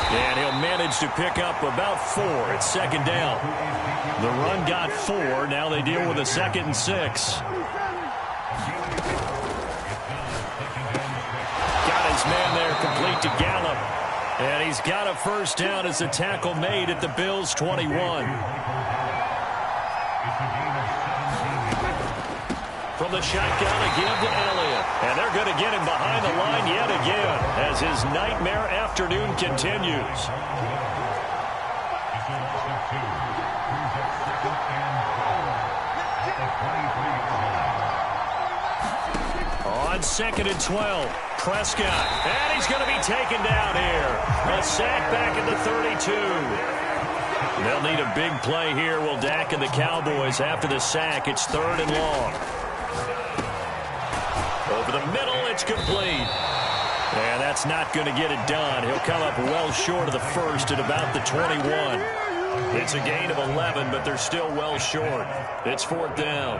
And he'll manage to pick up about 4 at second down. The run got 4. Now they deal with a 2nd and 6. Got his man there complete to Gallup. And he's got a first down as a tackle made at the Bills' 21. From the shotgun, a give to Elliott. And they're going to get him behind the line yet again as his nightmare afternoon continues. On 2nd and 12, Prescott. And he's going to be taken down here. A sack back at the 32. They'll need a big play here, will Dak and the Cowboys. After the sack, it's 3rd and long. Over the middle, it's complete. And that's not going to get it done. He'll come up well short of the first at about the 21. It's a gain of 11, but they're still well short. It's 4th down.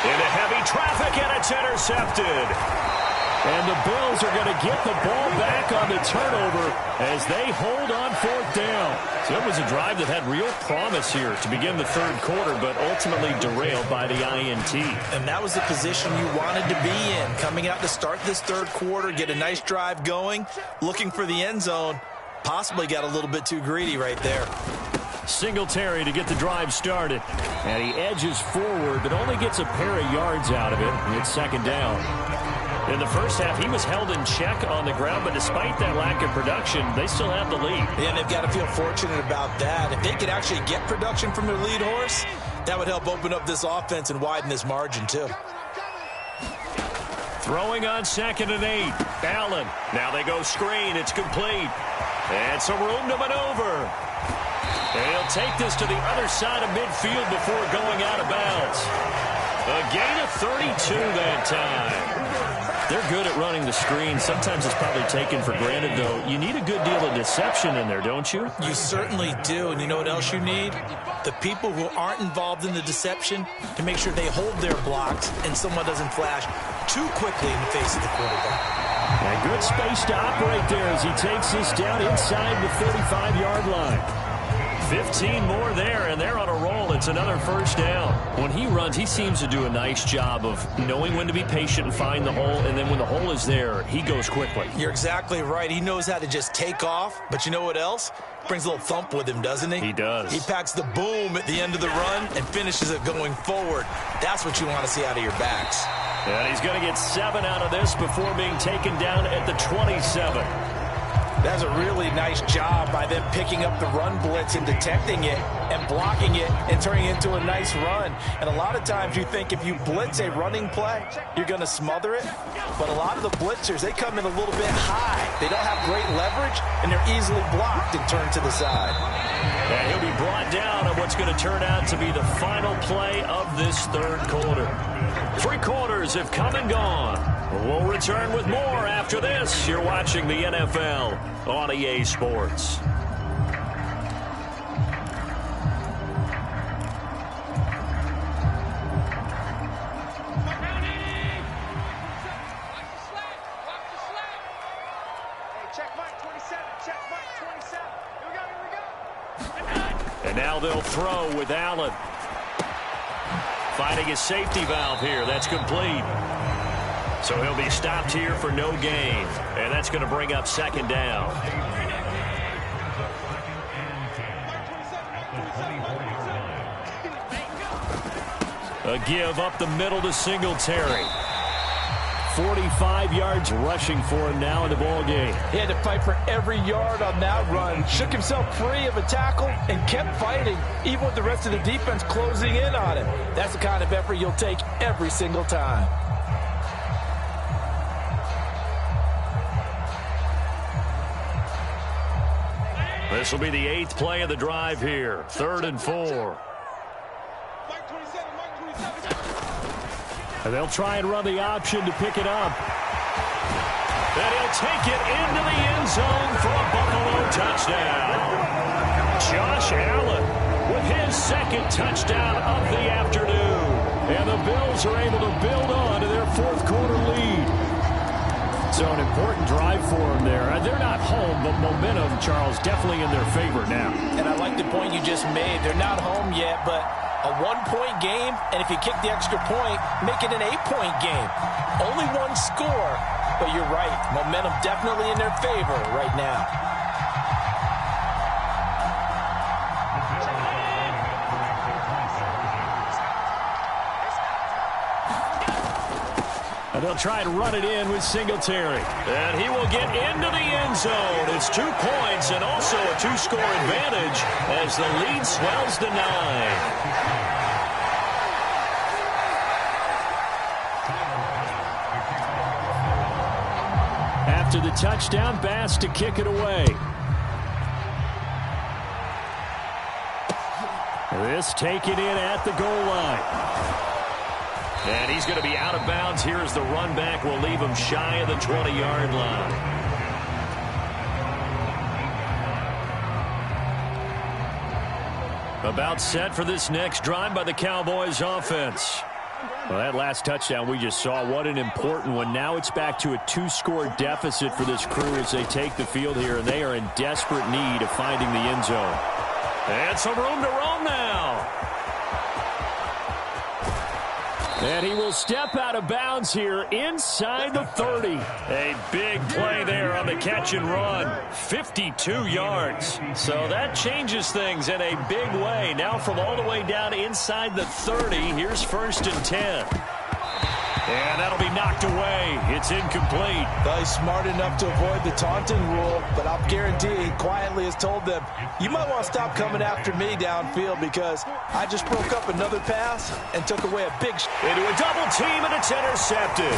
Into heavy traffic, and it's intercepted. And the Bills are going to get the ball back on the turnover as they hold on 4th down. So it was a drive that had real promise here to begin the 3rd quarter, but ultimately derailed by the INT. And that was the position you wanted to be in. Coming out to start this 3rd quarter, get a nice drive going, looking for the end zone. Possibly got a little bit too greedy right there. Singletary to get the drive started. And he edges forward, but only gets a pair of yards out of it. And it's 2nd down. In the first half, he was held in check on the ground, but despite that lack of production, they still have the lead. And they've got to feel fortunate about that. If they could actually get production from their lead horse, that would help open up this offense and widen this margin, too. Throwing on 2nd and 8. Allen. Now they go screen. It's complete. And some room to maneuver. And he'll take this to the other side of midfield before going out of bounds. A gain of 32 that time. They're good at running the screen. Sometimes it's probably taken for granted, though. You need a good deal of deception in there, don't you? You certainly do. And you know what else you need? The people who aren't involved in the deception to make sure they hold their blocks and someone doesn't flash too quickly in the face of the quarterback. And good space to operate there as he takes this down inside the 35-yard line. 15 more there, and they're on a roll. It's another first down. When he runs, he seems to do a nice job of knowing when to be patient and find the hole, and then when the hole is there, he goes quickly. You're exactly right. He knows how to just take off, but you know what else? Brings a little thump with him, doesn't he? He does. He packs the boom at the end of the run and finishes it going forward. That's what you want to see out of your backs. And he's going to get 7 out of this before being taken down at the 27. That's a really nice job by them picking up the run blitz and detecting it and blocking it and turning it into a nice run. And a lot of times you think if you blitz a running play, you're going to smother it. But a lot of the blitzers, they come in a little bit high. They don't have great leverage, and they're easily blocked and turned to the side. And he'll be brought down on what's going to turn out to be the final play of this 3rd quarter. 3 quarters have come and gone. We'll return with more after this. You're watching the NFL on EA Sports. And now they'll throw with Allen. Finding his safety valve here. That's complete. So he'll be stopped here for no gain. And that's going to bring up second down. A give up the middle to Singletary. 45 yards rushing for him now in the ball game. He had to fight for every yard on that run. Shook himself free of a tackle and kept fighting, even with the rest of the defense closing in on him. That's the kind of effort you'll take every single time. This will be the 8th play of the drive here. 3rd and 4. And they'll try and run the option to pick it up. And he'll take it into the end zone for a Buffalo touchdown. Josh Allen with his 2nd touchdown of the afternoon. And the Bills are able to build on to their 4th quarter lead. So an important drive for them there. They're not home, but momentum, Charles, definitely in their favor now. And I like the point you just made. They're not home yet, but a 1-point game, and if you kick the extra point, make it an 8-point game. Only one score, but you're right. Momentum definitely in their favor right now. And they'll try and run it in with Singletary. And he will get into the end zone. It's 2 points and also a 2-score advantage as the lead swells to 9. After the touchdown, Bass to kick it away. This taken in at the goal line. And he's going to be out of bounds here as the run back will leave him shy of the 20-yard line. About set for this next drive by the Cowboys offense. Well, that last touchdown we just saw, what an important one. Now it's back to a 2-score deficit for this crew as they take the field here, and they are in desperate need of finding the end zone. And some room to roam now. And he will step out of bounds here inside the 30. A big play there on the catch and run. 52 yards. So that changes things in a big way. Now from all the way down inside the 30, here's 1st and 10. And that'll be knocked away. It's incomplete. Well, he's smart enough to avoid the taunting rule, but I'll guarantee he quietly has told them, you might want to stop coming after me downfield because I just broke up another pass and took away a big into a double team, and it's intercepted.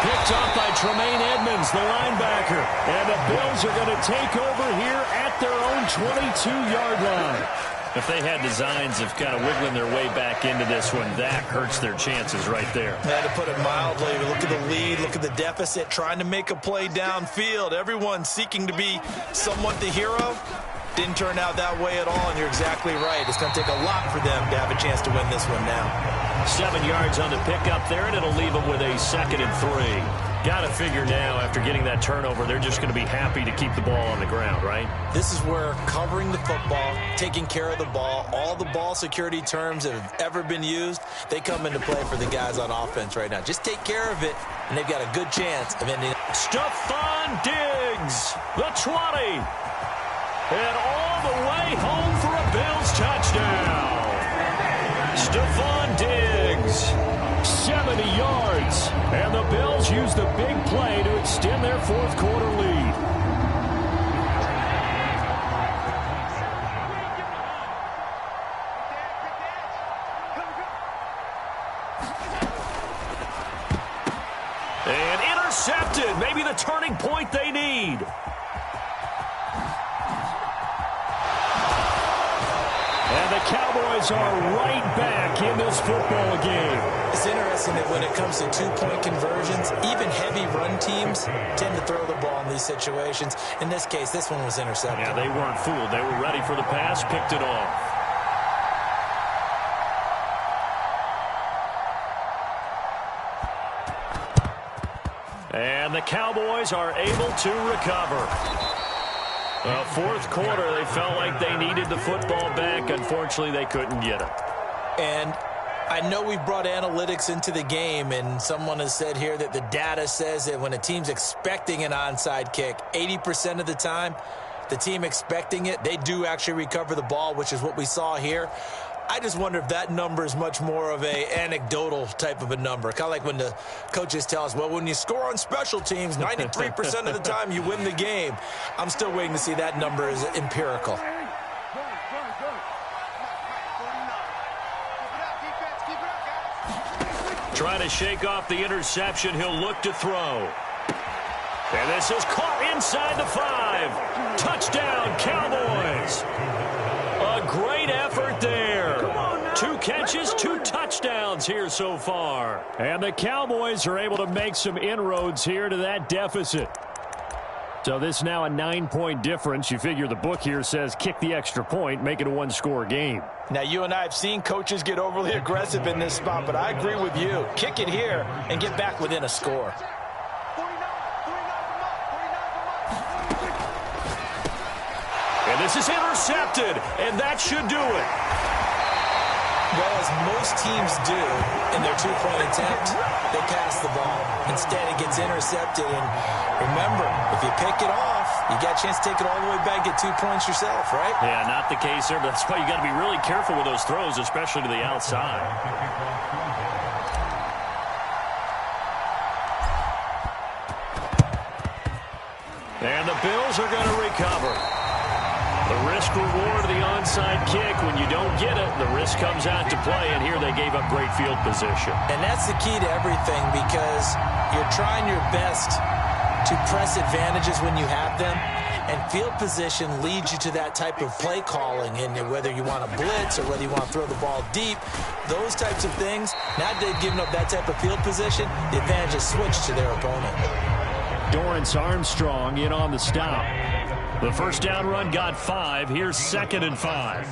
Picked off by Tremaine Edmonds, the linebacker. And the Bills are going to take over here at their own 22-yard line. If they had designs of kind of wiggling their way back into this one, that hurts their chances right there. Yeah, to put it mildly, look at the lead, look at the deficit, trying to make a play downfield. Everyone seeking to be somewhat the hero. Didn't turn out that way at all, and you're exactly right. It's going to take a lot for them to have a chance to win this one now. 7 yards on the pickup there, and it'll leave them with a 2nd and 3. Got to figure now, after getting that turnover, they're just going to be happy to keep the ball on the ground, right? This is where covering the football, taking care of the ball, all the ball security terms that have ever been used, they come into play for the guys on offense right now. Just take care of it, and they've got a good chance of ending. Stephon Diggs, the 20. And all the way home for a Bills touchdown. Stephon Diggs. 70 yards. And the Bills use the big play to extend their 4th quarter lead. And intercepted. Maybe the turning point they need. And the Cowboys are right back in this football game. It's interesting that when it comes to 2-point conversions, even heavy run teams tend to throw the ball in these situations. In this case, this one was intercepted. Yeah, they weren't fooled. They were ready for the pass, picked it off. And the Cowboys are able to recover. 4th quarter, they felt like they needed the football back. Unfortunately, they couldn't get it. And I know we've brought analytics into the game, and someone has said here that the data says that when a team's expecting an onside kick, 80% of the time, the team expecting it, they do actually recover the ball, which is what we saw here. I just wonder if that number is much more of a anecdotal type of a number. Kind of like when the coaches tell us, well, when you score on special teams, 93% of the time you win the game. I'm still waiting to see that number is empirical. Trying to shake off the interception. He'll look to throw. And this is caught inside the 5. Touchdown, Cowboys. A great effort there. 2 catches, 2 touchdowns here so far. And the Cowboys are able to make some inroads here to that deficit. So this is now a 9-point difference. You figure the book here says kick the extra point, make it a 1-score game. Now, you and I have seen coaches get overly aggressive in this spot, but I agree with you. Kick it here and get back within a score. And this is intercepted, and that should do it. Well, as most teams do in their 2-point attempt, they pass the ball. Instead, it gets intercepted. And remember, if you pick it off, you got a chance to take it all the way back, get 2 points yourself, right? Yeah, not the case there, but that's why you got to be really careful with those throws, especially to the outside. And the Bills are going to recover. The risk-reward of the onside kick, when you don't get it, the risk comes out to play, and here they gave up great field position. And that's the key to everything, because you're trying your best to press advantages when you have them, and field position leads you to that type of play calling, and whether you want to blitz or whether you want to throw the ball deep, those types of things, now they've given up that type of field position, the advantage is switched to their opponent. Dorrance Armstrong in on the stop. The first down run got 5. Here's 2nd and 5.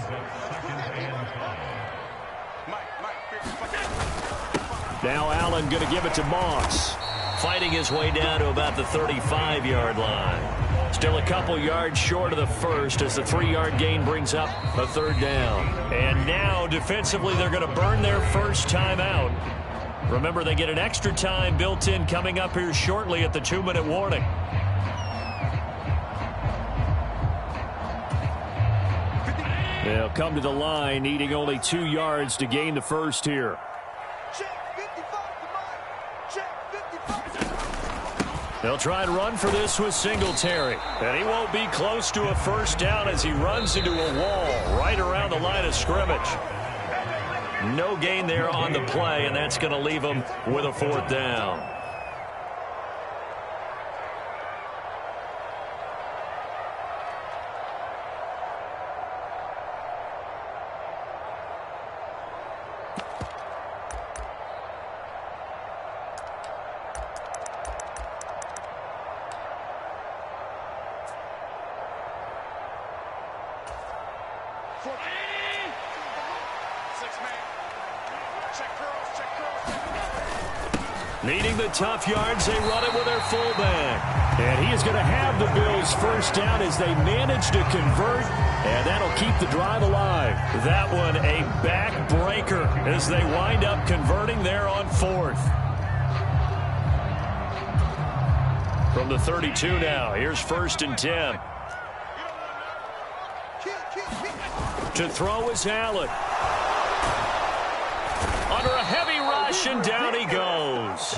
Now Allen going to give it to Moss. Fighting his way down to about the 35-yard line. Still a couple yards short of the first as the 3-yard gain brings up a 3rd down. And now defensively they're going to burn their first timeout. Remember, they get an extra time built in coming up here shortly at the 2-minute warning. They'll come to the line, needing only 2 yards to gain the first here. They'll try and run for this with Singletary. And he won't be close to a first down as he runs into a wall right around the line of scrimmage. No gain there on the play, and that's going to leave him with a 4th down. Needing the tough yards, they run it with their fullback. And he is going to have the Bills' first down as they manage to convert, and that'll keep the drive alive. That one a backbreaker as they wind up converting there on 4th. From the 32 now, here's 1st and 10. To throw is Allen. Under a heavy rush, and down he goes.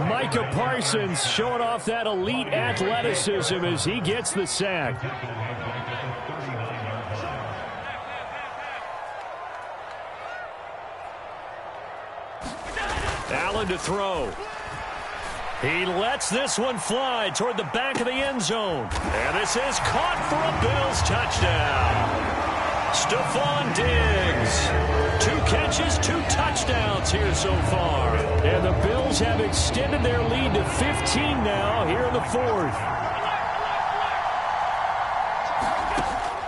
Micah Parsons showing off that elite athleticism as he gets the sack. Allen to throw. He lets this one fly toward the back of the end zone. And this is caught for a Bills touchdown. Stephon Diggs. 2 catches, 2 touchdowns here so far. And the Bills have extended their lead to 15 now here in the 4th.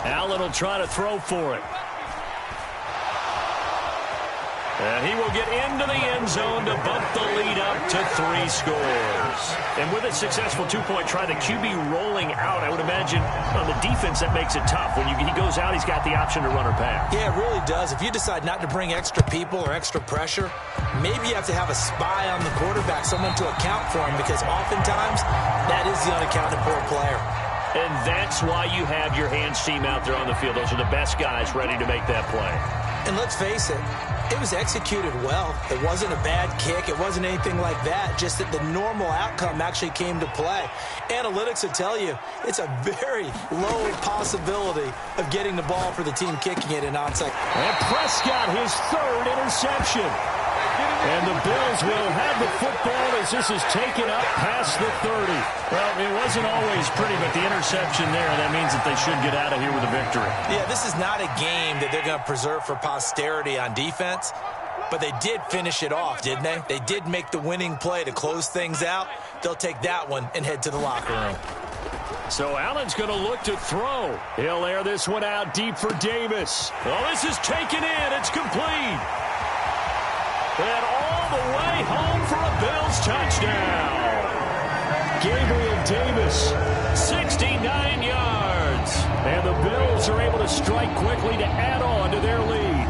Allen will try to throw for it. And he will get into the end zone to bump the lead up to 3 scores. And with a successful two-point try, the QB rolling out, I would imagine on the defense that makes it tough. When he goes out, he's got the option to run or pass. Yeah, it really does. If you decide not to bring extra people or extra pressure, maybe you have to have a spy on the quarterback, someone to account for him, because oftentimes that is the unaccounted for player. And that's why you have your hands team out there on the field. Those are the best guys ready to make that play. And let's face it, it was executed well. It wasn't a bad kick. It wasn't anything like that. Just that the normal outcome actually came to play. Analytics will tell you it's a very low possibility of getting the ball for the team kicking it in onside. And Prescott, his 3rd interception. And the Bills will have the football as this is taken up past the 30. Well, it wasn't always pretty, but the interception there, that means that they should get out of here with a victory. Yeah, this is not a game that they're going to preserve for posterity on defense, but they did finish it off, didn't they? They did make the winning play to close things out. They'll take that one and head to the locker room. So Allen's going to look to throw. He'll air this one out deep for Davis. Oh, this is taken in. It's complete. And all the way home for a Bills touchdown. Gabriel Davis, 69 yards. And the Bills are able to strike quickly to add on to their lead.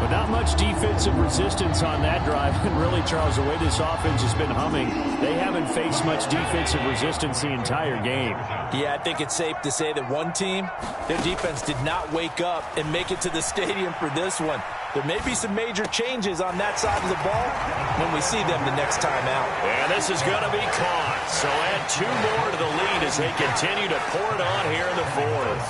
But not much defensive resistance on that drive. And really, Charles, the way this offense has been humming, they haven't faced much defensive resistance the entire game. Yeah, I think it's safe to say that one team, their defense did not wake up and make it to the stadium for this one. There may be some major changes on that side of the ball when we see them the next time out. And this is going to be caught. So add 2 more to the lead as they continue to pour it on here in the 4th.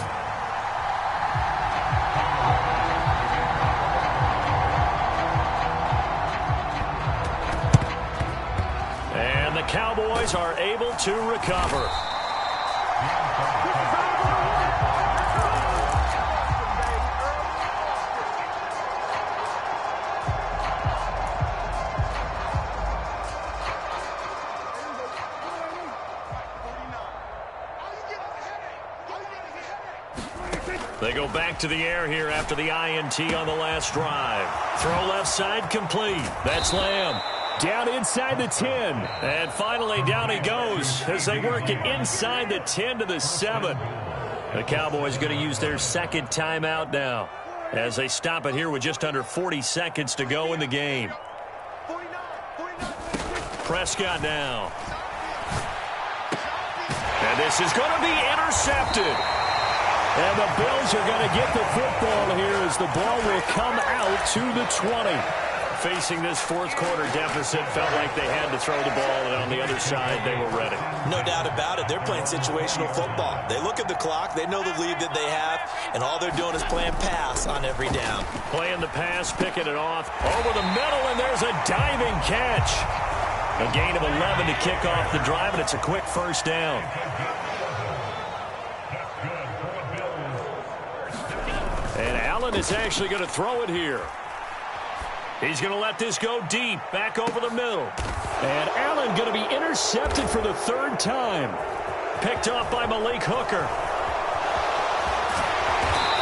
And the Cowboys are able to recover. They go back to the air here after the INT on the last drive. Throw left side complete. That's Lamb. Down inside the 10. And finally down he goes as they work it inside the 10 to the 7. The Cowboys going to use their 2nd timeout now as they stop it here with just under 40 seconds to go in the game. Prescott now. And this is going to be intercepted. And the Bills are going to get the football here as the ball will come out to the 20. Facing this 4th quarter deficit, felt like they had to throw the ball, and on the other side, they were ready. No doubt about it. They're playing situational football. They look at the clock. They know the lead that they have, and all they're doing is playing pass on every down. Playing the pass, picking it off over the middle, and there's a diving catch. A gain of 11 to kick off the drive, and it's a quick first down. And Allen is actually going to throw it here. He's going to let this go deep, back over the middle. And Allen going to be intercepted for the 3rd time. Picked off by Malik Hooker.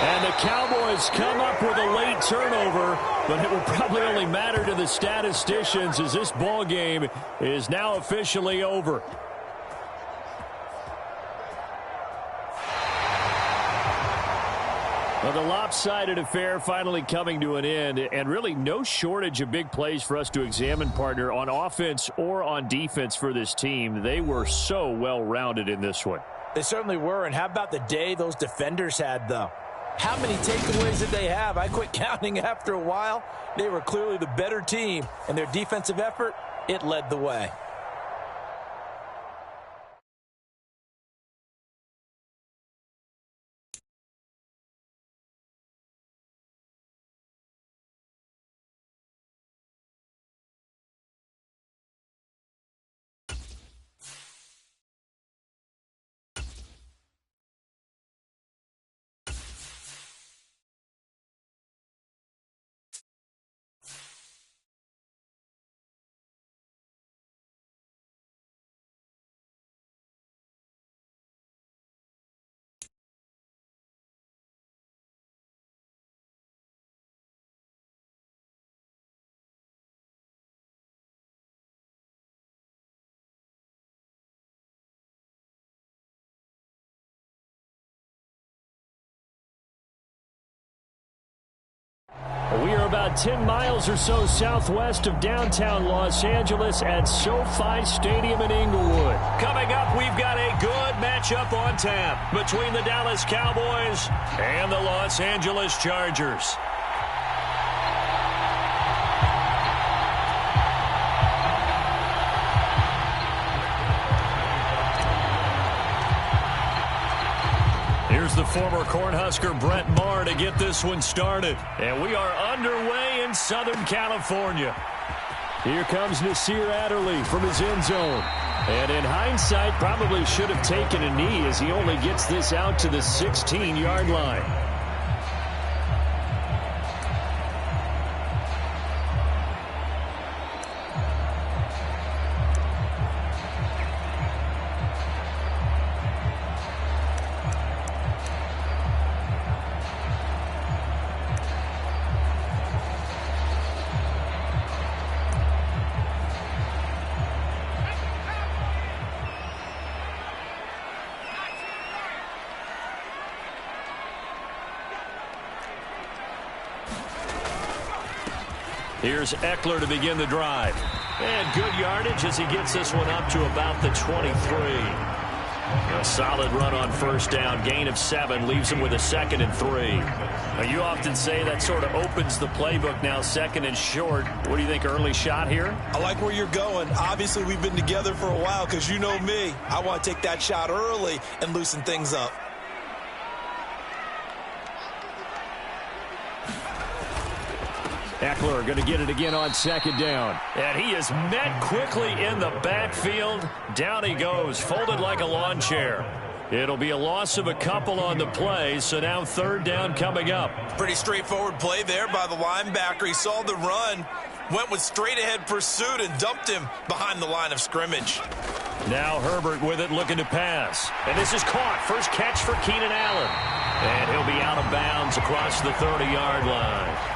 And the Cowboys come up with a late turnover, but it will probably only matter to the statisticians as this ball game is now officially over. Well, the lopsided affair finally coming to an end, and really no shortage of big plays for us to examine, partner, on offense or on defense for this team. They were so well-rounded in this one. They certainly were, and how about the day those defenders had, though? How many takeaways did they have? I quit counting after a while. They were clearly the better team, and their defensive effort, it led the way. We're about 10 miles or so southwest of downtown Los Angeles at SoFi Stadium in Inglewood. Coming up, we've got a good matchup on tap between the Dallas Cowboys and the Los Angeles Chargers. Here's the former Cornhusker Brett Maher to get this one started. And we are underway in Southern California. Here comes Nasir Adderley from his end zone. And in hindsight, probably should have taken a knee as he only gets this out to the 16-yard line. Here's Eckler to begin the drive. And good yardage as he gets this one up to about the 23. A solid run on first down. Gain of 7 leaves him with a 2nd and 3. Now, you often say that sort of opens the playbook now, 2nd and short. What do you think, early shot here? I like where you're going. Obviously, we've been together for a while because you know me. I want to take that shot early and loosen things up. Eckler going to get it again on 2nd down. And he is met quickly in the backfield. Down he goes, folded like a lawn chair. It'll be a loss of a couple on the play, so now 3rd down coming up. Pretty straightforward play there by the linebacker. He saw the run, went with straight-ahead pursuit, and dumped him behind the line of scrimmage. Now Herbert with it, looking to pass. And this is caught. First catch for Keenan Allen. And he'll be out of bounds across the 30-yard line.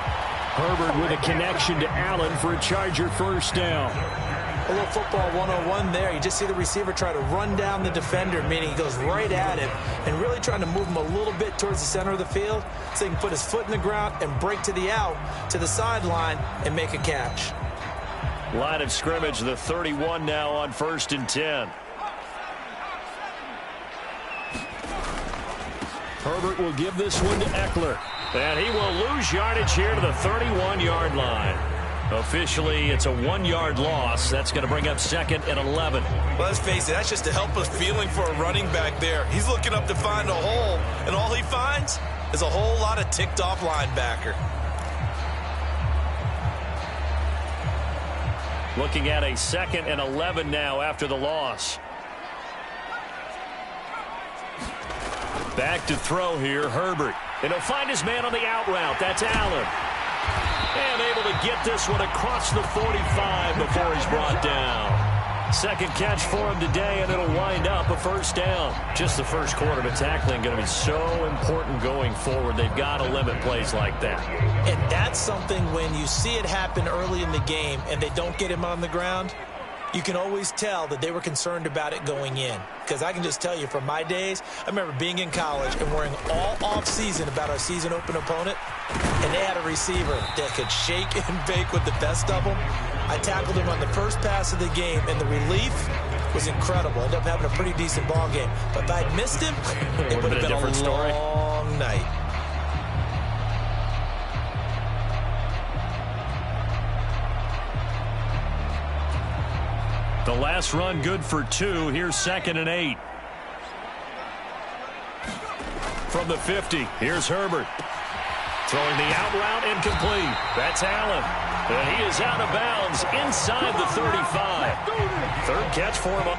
Herbert with a connection to Allen for a Charger first down. A little football 101 there. You just see the receiver try to run down the defender, meaning he goes right at him and really trying to move him a little bit towards the center of the field so he can put his foot in the ground and break to the out, to the sideline, and make a catch. Line of scrimmage, the 31 now on 1st and 10. Herbert will give this one to Eckler. And he will lose yardage here to the 31-yard line. Officially, it's a 1-yard loss. That's going to bring up 2nd and 11. Well, let's face it, that's just a helpless feeling for a running back there. He's looking up to find a hole, and all he finds is a whole lot of ticked-off linebacker. Looking at a 2nd and 11 now after the loss. Back to throw here, Herbert. And he'll find his man on the out route. That's Allen. And able to get this one across the 45 before he's brought down. 2nd catch for him today, and it'll wind up a 1st down. Just the first quarter of tackling going to be so important going forward. They've got to limit plays like that. And that's something when you see it happen early in the game and they don't get him on the ground, you can always tell that they were concerned about it going in. Because I can just tell you from my days, I remember being in college and worrying all off-season about our season open opponent, and they had a receiver that could shake and bake with the best of them. I tackled him on the first pass of the game, and the relief was incredible. Ended up having a pretty decent ball game. But if I'd missed him, it would have been a different story. Long night. The last run good for 2. Here's 2nd and 8. From the 50, here's Herbert. Throwing the out route incomplete. That's Allen. And he is out of bounds inside the 35. 3rd catch for him.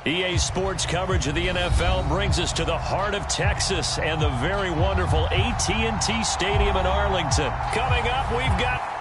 EA Sports coverage of the NFL brings us to the heart of Texas and the very wonderful AT&T Stadium in Arlington. Coming up, we've got...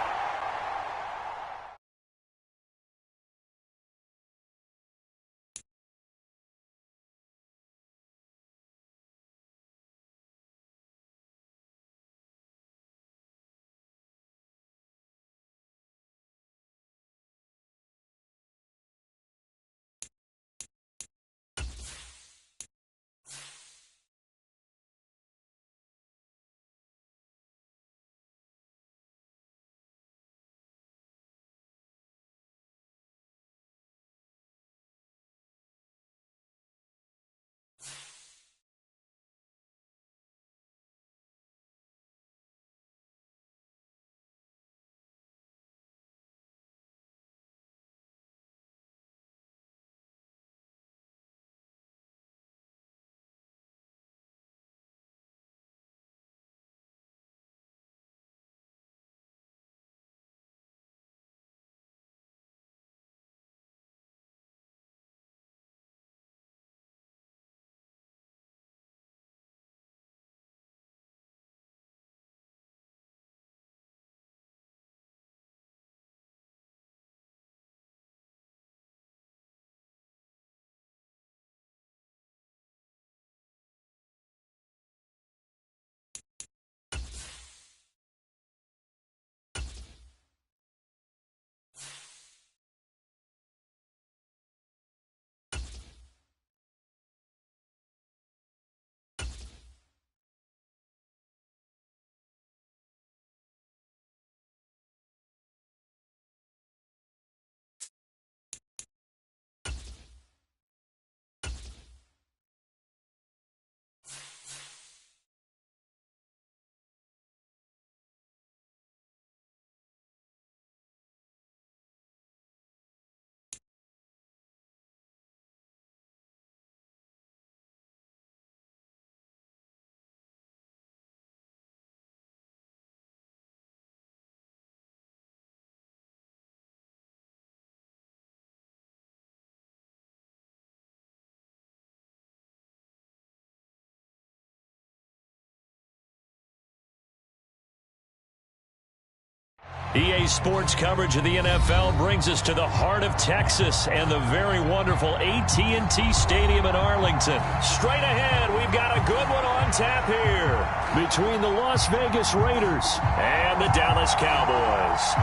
EA Sports coverage of the NFL brings us to the heart of Texas and the very wonderful AT&T Stadium in Arlington. Straight ahead, we've got a good one on tap here between the Las Vegas Raiders and the Dallas Cowboys.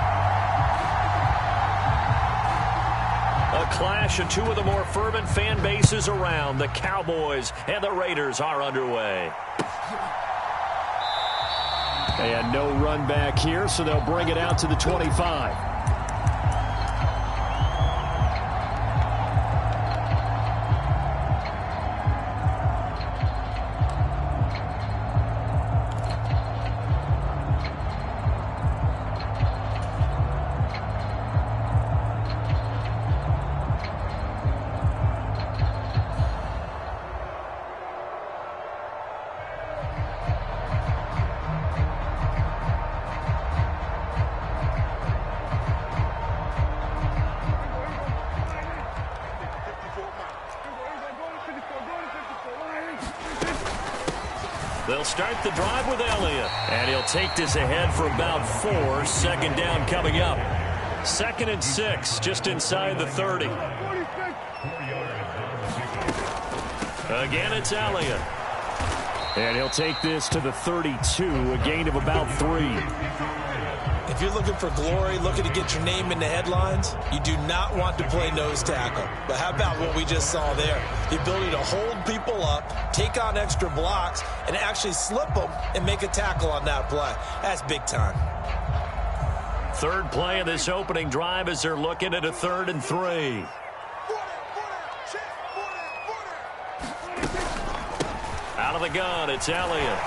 A clash of two of the more fervent fan bases around. The Cowboys and the Raiders are underway. And no run back here, so they'll bring it out to the 25. They'll start the drive with Elliott. And he'll take this ahead for about 4. Second down coming up. 2nd and 6, just inside the 30. Again, it's Elliott. And he'll take this to the 32, a gain of about 3. If you're looking for glory, looking to get your name in the headlines, you do not want to play nose tackle. But how about what we just saw there? The ability to hold people up, take on extra blocks, and actually slip them and make a tackle on that play. That's big time. Third play of this opening drive as they're looking at a 3rd and 3. Out of the gun, it's Elliott.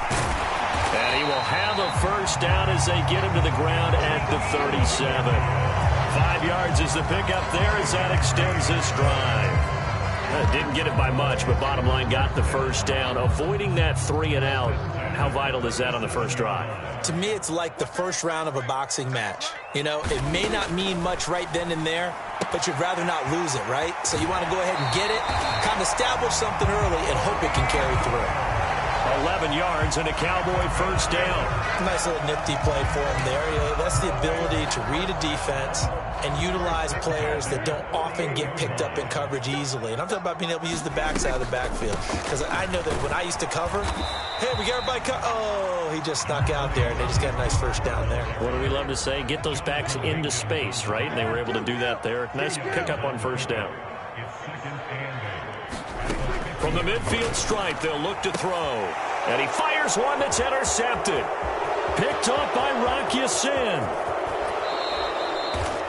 And he will have a first down as they get him to the ground at the 37. 5 yards is the pickup there as that extends this drive. Didn't get it by much, but bottom line got the first down, avoiding that 3 and out. How vital is that on the first drive? To me, it's like the first round of a boxing match. You know, it may not mean much right then and there, but you'd rather not lose it, right? So you want to go ahead and get it, kind of establish something early, and hope it can carry through. 11 yards and a Cowboy first down. Nice little nifty play for him there. You know, that's the ability to read a defense and utilize players that don't often get picked up in coverage easily. And I'm talking about being able to use the backside of the backfield. Because I know that when I used to cover, hey, we got everybody oh, he just snuck out there, and they just got a nice first down there. What do we love to say? Get those backs into space, right? And they were able to do that there. Nice pickup on first down. From the midfield stripe, they'll look to throw. And he fires one that's intercepted. Picked up by Rock Ya-Sin.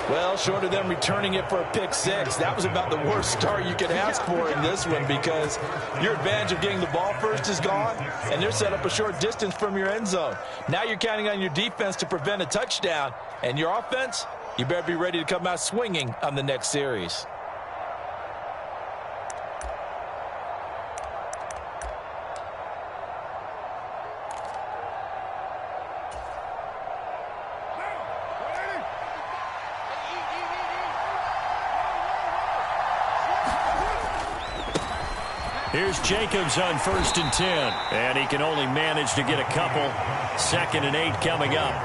Well, short of them returning it for a pick six, that was about the worst start you could ask for in this one, because your advantage of getting the ball first is gone, and they're set up a short distance from your end zone. Now you're counting on your defense to prevent a touchdown, and your offense, you better be ready to come out swinging on the next series. Here's Jacobs on 1st and 10. And he can only manage to get a couple. 2nd and 8 coming up.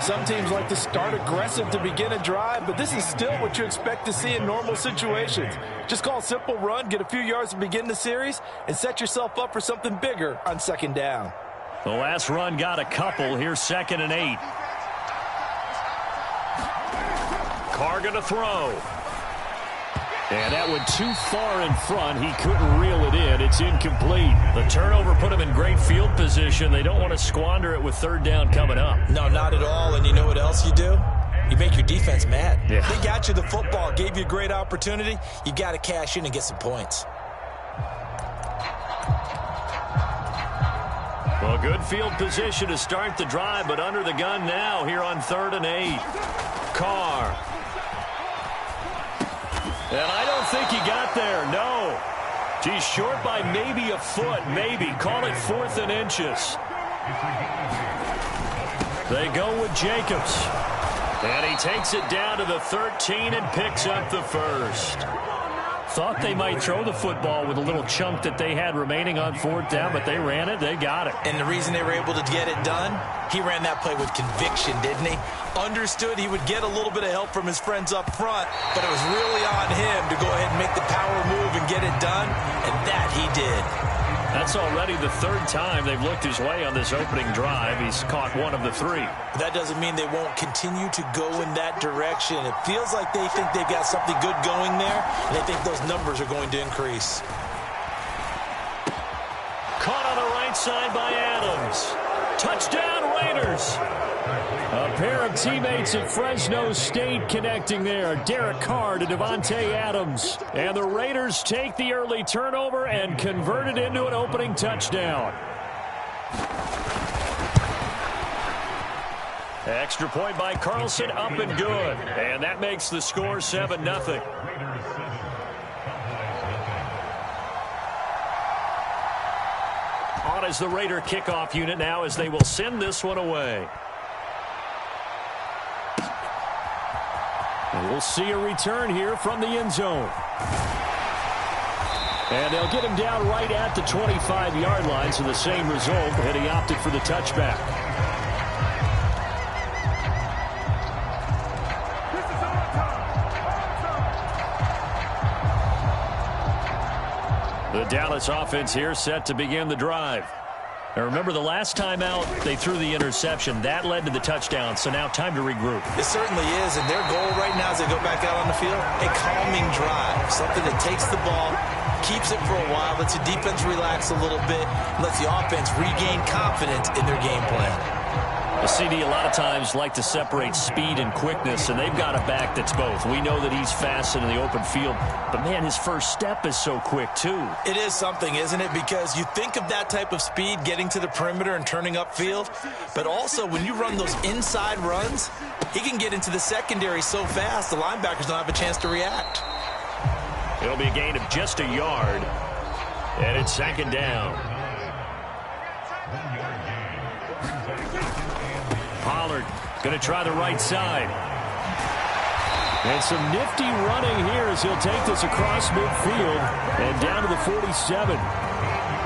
Some teams like to start aggressive to begin a drive, but this is still what you expect to see in normal situations. Just call a simple run, get a few yards to begin the series, and set yourself up for something bigger on 2nd down. The last run got a couple. Here's 2nd and 8. Carr going to throw. And that went too far in front. He couldn't reel it in. It's incomplete. The turnover put him in great field position. They don't want to squander it with 3rd down coming up. No, not at all. And you know what else you do? You make your defense mad. Yeah. They got you the football, gave you a great opportunity. You got to cash in and get some points. Well, good field position to start the drive, but under the gun now here on 3rd and 8. Carr. And I don't think he got there, no. He's short by maybe a foot, maybe. Call it 4th and inches. They go with Jacobs. And he takes it down to the 13 and picks up the first. Thought they might throw the football with a little chunk that they had remaining on 4th down, but they ran it, they got it. And the reason they were able to get it done, he ran that play with conviction, didn't he? Understood he would get a little bit of help from his friends up front, but it was really on him to go ahead and make the power move and get it done, and that he did. That's already the 3rd time they've looked his way on this opening drive. He's caught 1 of the 3. But that doesn't mean they won't continue to go in that direction. It feels like they think they've got something good going there, and they think those numbers are going to increase. Caught on the right side by Adams. Touchdown, Raiders. A pair of teammates at Fresno State connecting there. Derek Carr to Devontae Adams. And the Raiders take the early turnover and convert it into an opening touchdown. Extra point by Carlson, up and good. And that makes the score 7-0. On is the Raider kickoff unit now as they will send this one away. And we'll see a return here from the end zone. And they'll get him down right at the 25-yard line, so the same result, and he opted for the touchback. The Dallas offense here set to begin the drive. Now remember, the last time out, they threw the interception. That led to the touchdown, so now time to regroup. It certainly is, and their goal right now as they go back out on the field, a calming drive, something that takes the ball, keeps it for a while, lets the defense relax a little bit, lets the offense regain confidence in their game plan. The CD a lot of times like to separate speed and quickness, and they've got a back that's both. We know that he's fast in the open field, but, man, his first step is so quick, too. It is something, isn't it? Because you think of that type of speed getting to the perimeter and turning upfield, but also when you run those inside runs, he can get into the secondary so fast the linebackers don't have a chance to react. It'll be a gain of just a yard, and it's 2nd down. Going to try the right side. And some nifty running here as he'll take this across midfield and down to the 47.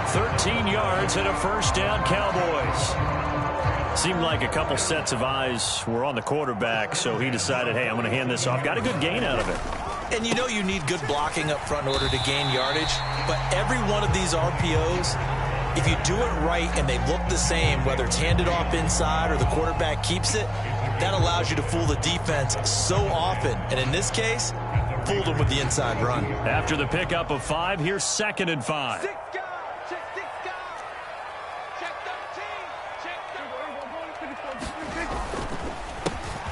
13 yards and a first down, Cowboys. Seemed like a couple sets of eyes were on the quarterback, so he decided, hey, I'm going to hand this off. Got a good gain out of it. And you know you need good blocking up front in order to gain yardage, but every one of these RPOs, if you do it right and they look the same, whether it's handed off inside or the quarterback keeps it, that allows you to fool the defense so often. And in this case, fooled them with the inside run. After the pickup of 5, here's 2nd and 5. Check 13. Check 13.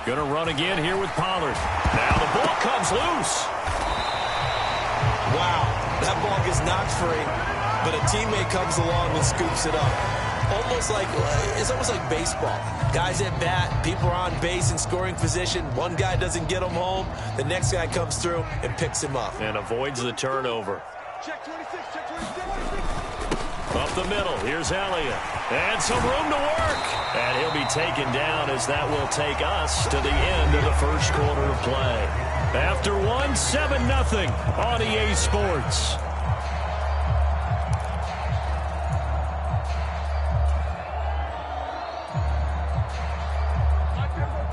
Going to run again here with Pollard. Now the ball comes loose. Wow, that ball gets knocked free, but a teammate comes along and scoops it up. It's almost like baseball. Guys at bat, people are on base in scoring position. One guy doesn't get him home. The next guy comes through and picks him up. And avoids the turnover. Check 26. Check 26. Up the middle, here's Elliott. And some room to work. And he'll be taken down as that will take us to the end of the first quarter of play. After 7-0 on EA Sports.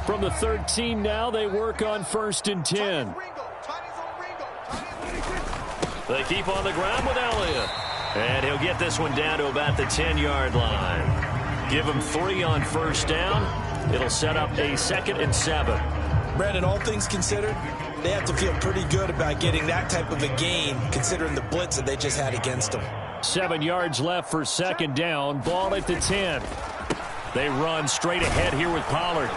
From the 13 now, they work on 1st and 10. They keep on the ground with Elliott. And he'll get this one down to about the 10-yard line. Give him 3 on first down. It'll set up a 2nd and 7. Brandon, all things considered, they have to feel pretty good about getting that type of a gain, considering the blitz that they just had against them. 7 yards left for 2nd down. Ball at the 10. They run straight ahead here with Pollard.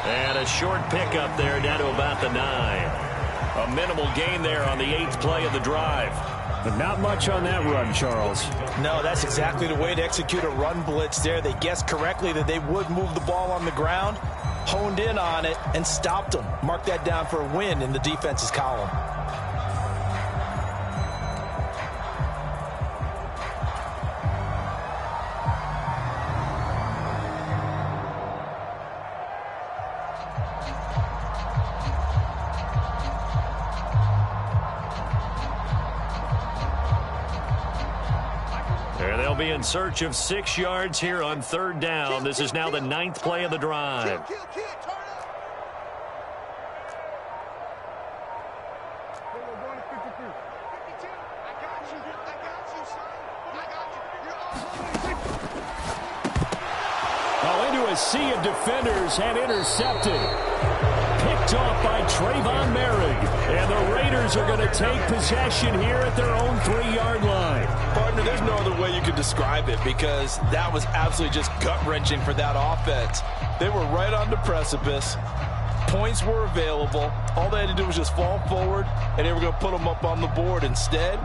And a short pickup there down to about the 9. A minimal gain there on the 8th play of the drive. But not much on that run, Charles. No, that's exactly the way to execute a run blitz there. They guessed correctly that they would move the ball on the ground, honed in on it, and stopped them. Mark that down for a win in the defense's column. Be in search of 6 yards here on 3rd down. This is now the 9th play of the drive. Into a sea of defenders and intercepted. Picked off by Trayvon Merrick. And the Raiders are going to take possession here at their own 3-yard line. Partner, there's no other way you could describe it because that was absolutely just gut-wrenching for that offense. They were right on the precipice. Points were available. All they had to do was just fall forward, and they were going to put them up on the board. Instead,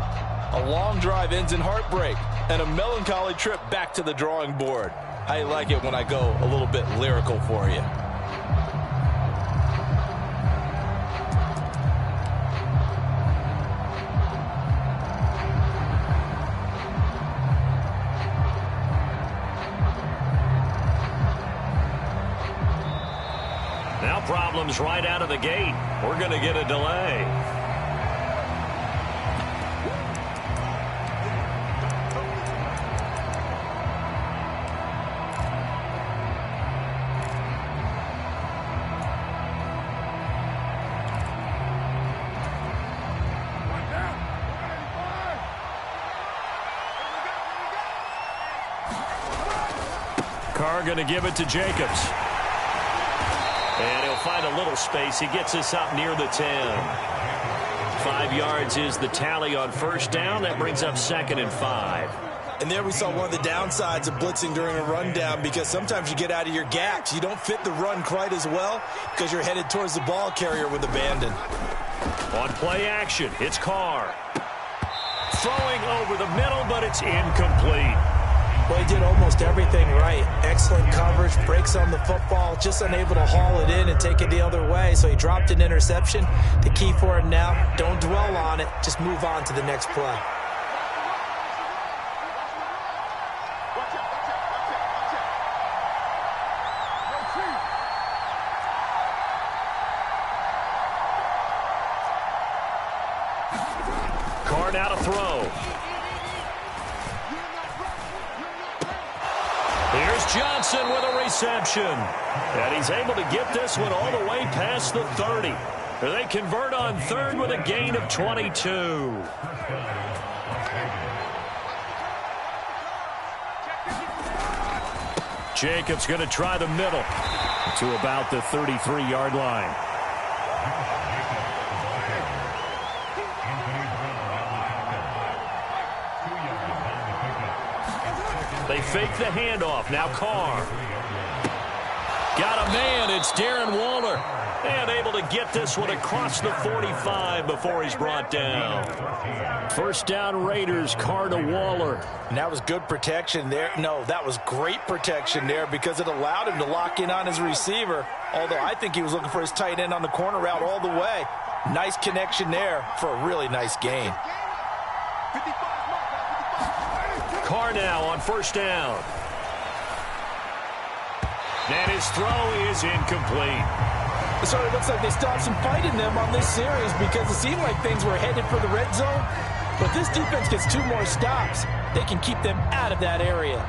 a long drive ends in heartbreak and a melancholy trip back to the drawing board. I like it when I go a little bit lyrical for you. Now problems right out of the gate. We're going to get a delay. Carr going to give it to Jacobs. And he'll find a little space. He gets us up near the 10. 5 yards is the tally on first down. That brings up 2nd and 5. And there we saw one of the downsides of blitzing during a rundown because sometimes you get out of your gaps. You don't fit the run quite as well because you're headed towards the ball carrier with abandon. On play action, it's Carr. Throwing over the middle, but it's incomplete. Well, he did almost everything right. Excellent coverage, breaks on the football, just unable to haul it in and take it the other way. So he dropped an interception. The key for him now, don't dwell on it. Just move on to the next play. Carr now to throw. Here's Johnson with a reception. And he's able to get this one all the way past the 30. They convert on third with a gain of 22. Jacobs going to try the middle to about the 33-yard line. They fake the handoff. Now Carr. Got a man. It's Darren Waller. And able to get this one across the 45 before he's brought down. First down Raiders, Carr to Waller. And that was good protection there. No, that was great protection there because it allowed him to lock in on his receiver. Although I think he was looking for his tight end on the corner route all the way. Nice connection there for a really nice gain. Carr now on first down. And his throw is incomplete. So it looks like they still have some fight in them on this series because it seemed like things were headed for the red zone. But this defense gets 2 more stops. They can keep them out of that area.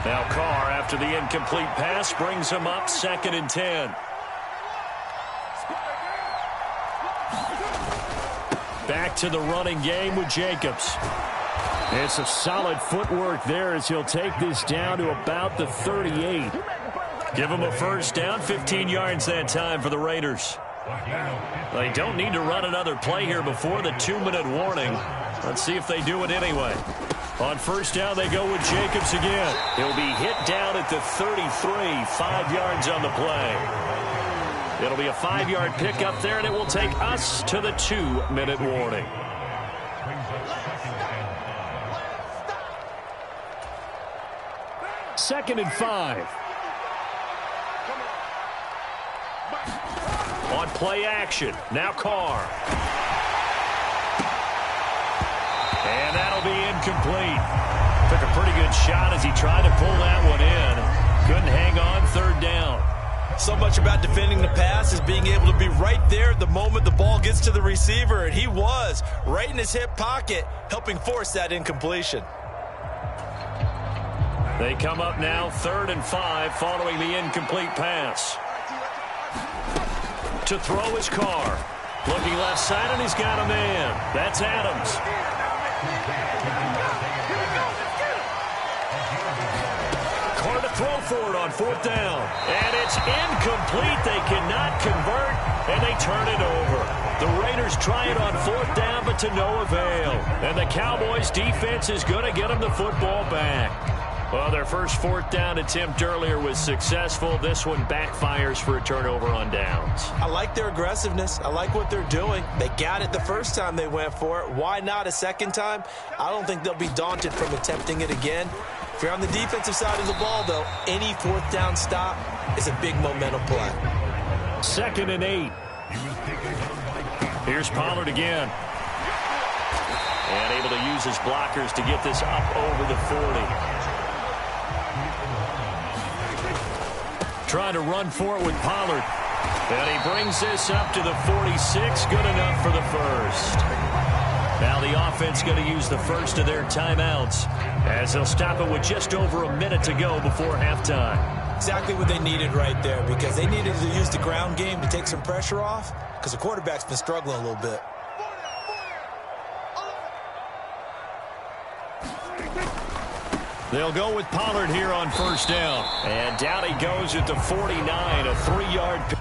Now Carr, after the incomplete pass, brings him up 2nd and 10. Back to the running game with Jacobs. It's a solid footwork there as he'll take this down to about the 38. Give him a first down, 15 yards that time for the Raiders. They don't need to run another play here before the 2-minute warning. Let's see if they do it anyway. On first down, they go with Jacobs again. He'll be hit down at the 33, 5 yards on the play. It'll be a 5-yard pickup there, and it will take us to the 2-minute warning. Second and 5. On play action, now Carr. And that'll be incomplete. Took a pretty good shot as he tried to pull that one in. Couldn't hang on, third down. So much about defending the pass is being able to be right there the moment the ball gets to the receiver, and he was right in his hip pocket, helping force that incompletion. They come up now 3rd and 5 following the incomplete pass. To throw his Carr. Looking left side, and he's got a man. That's Adams. Carr to throw for it on 4th down. And it's incomplete. They cannot convert, and they turn it over. The Raiders try it on 4th down, but to no avail. And the Cowboys' defense is going to get them the football back. Well, their first 4th down attempt earlier was successful. This one backfires for a turnover on downs. I like their aggressiveness. I like what they're doing. They got it the first time they went for it. Why not a second time? I don't think they'll be daunted from attempting it again. If you're on the defensive side of the ball, though, any 4th down stop is a big momentum play. 2nd and 8. Here's Pollard again. And able to use his blockers to get this up over the 40. Trying to run for it with Pollard. And he brings this up to the 46. Good enough for the first. Now the offense going to use the first of their timeouts as they'll stop it with just over a minute to go before halftime. Exactly what they needed right there, because they needed to use the ground game to take some pressure off, because the quarterback's been struggling a little bit. They'll go with Pollard here on first down. And down he goes at the 49, a 3-yard pick.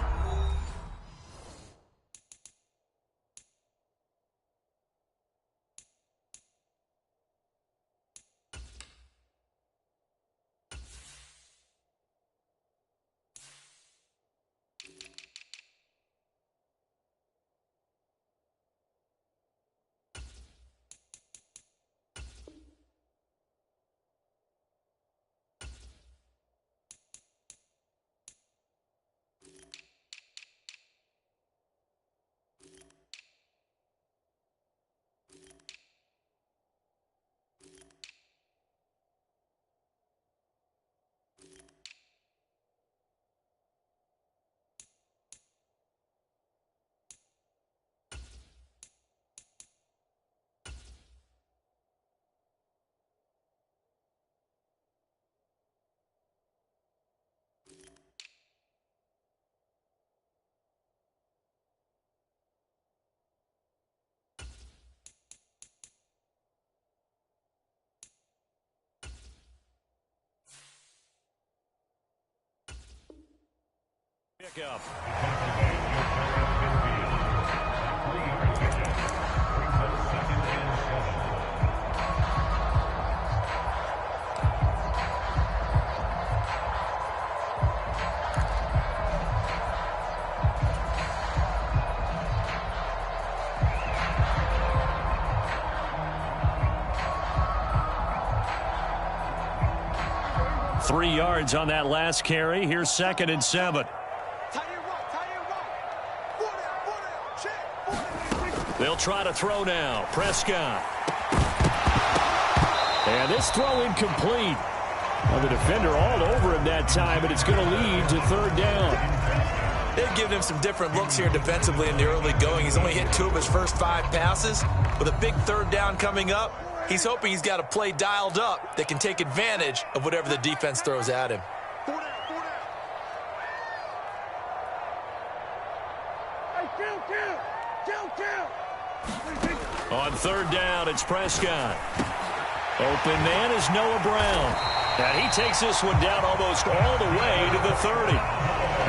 Pickup. Three yards on that last carry. Here's 2nd and 7. They'll try to throw now. Prescott. And this throw incomplete. Well, the defender all over him that time, but it's going to lead to 3rd down. They've given him some different looks here defensively in the early going. He's only hit 2 of his first 5 passes. With a big 3rd down coming up, he's hoping he's got a play dialed up that can take advantage of whatever the defense throws at him. On 3rd down, it's Prescott. Open man is Noah Brown. And he takes this one down almost all the way to the 30.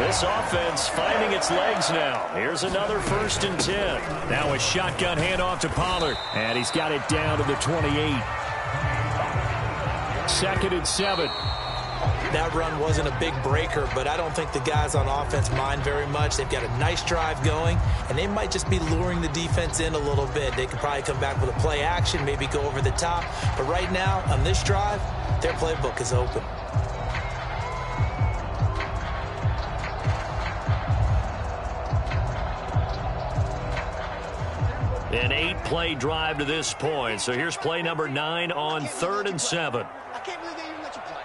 This offense finding its legs now. Here's another 1st and 10. Now a shotgun handoff to Pollard. And he's got it down to the 28. 2nd and 7. That run wasn't a big breaker, but I don't think the guys on offense mind very much. They've got a nice drive going, and they might just be luring the defense in a little bit. They could probably come back with a play action, maybe go over the top. But right now, on this drive, their playbook is open. An 8-play drive to this point. So here's play number 9 on 3rd and 7. I can't believe they even let you play.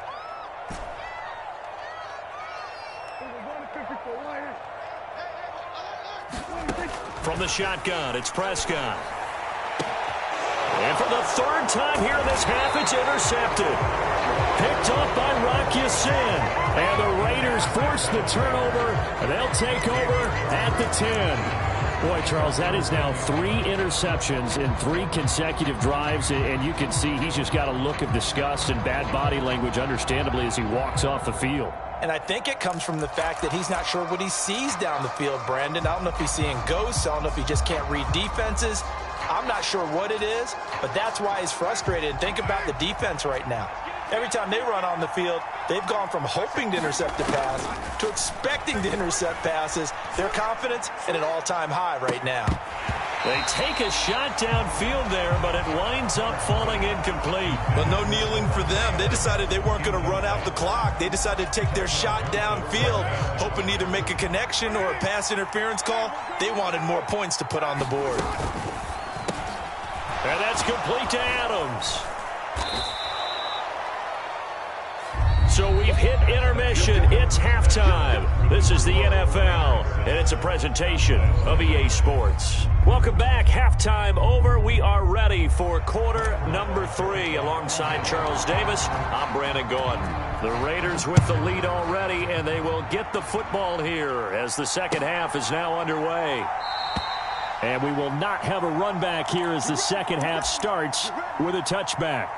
From the shotgun, it's Prescott. And for the 3rd time here in this half, it's intercepted. Picked off by Rock Ya-Sin. And the Raiders force the turnover, and they'll take over at the 10. Boy, Charles, that is now 3 interceptions in 3 consecutive drives, and you can see he's just got a look of disgust and bad body language, understandably, as he walks off the field. And I think it comes from the fact that he's not sure what he sees down the field, Brandon. I don't know if he's seeing ghosts. I don't know if he just can't read defenses. I'm not sure what it is, but that's why he's frustrated. And think about the defense right now. Every time they run on the field, they've gone from hoping to intercept a pass to expecting to intercept passes. Their confidence at an all-time high right now. They take a shot downfield there, but it winds up falling incomplete. But no kneeling for them. They decided they weren't going to run out the clock. They decided to take their shot downfield, hoping to either make a connection or a pass interference call. They wanted more points to put on the board. And that's complete to Adams. So we've hit intermission. It's halftime. This is the NFL, and it's a presentation of EA Sports. Welcome back. Halftime over. We are ready for quarter number 3. Alongside Charles Davis, I'm Brandon Gordon. The Raiders with the lead already, and they will get the football here as the second half is now underway. And we will not have a run back here as the second half starts with a touchback.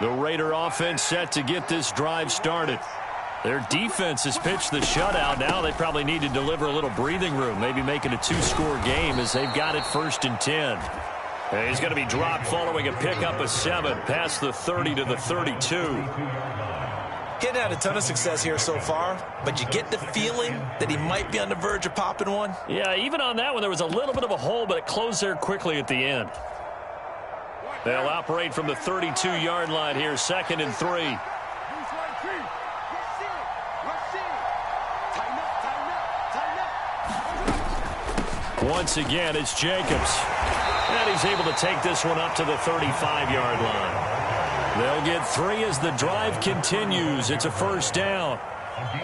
The Raider offense set to get this drive started. Their defense has pitched the shutout. Now they probably need to deliver a little breathing room, maybe make it a 2-score game as they've got it 1st and 10. And he's going to be dropped following a pickup of 7 past the 30 to the 32. Getting had a ton of success here so far, but you get the feeling that he might be on the verge of popping one. Yeah, even on that one, there was a little bit of a hole, but it closed there quickly at the end. They'll operate from the 32-yard line here, 2nd and 3. Once again, it's Jacobs. And he's able to take this one up to the 35-yard line. They'll get 3 as the drive continues. It's a 1st down.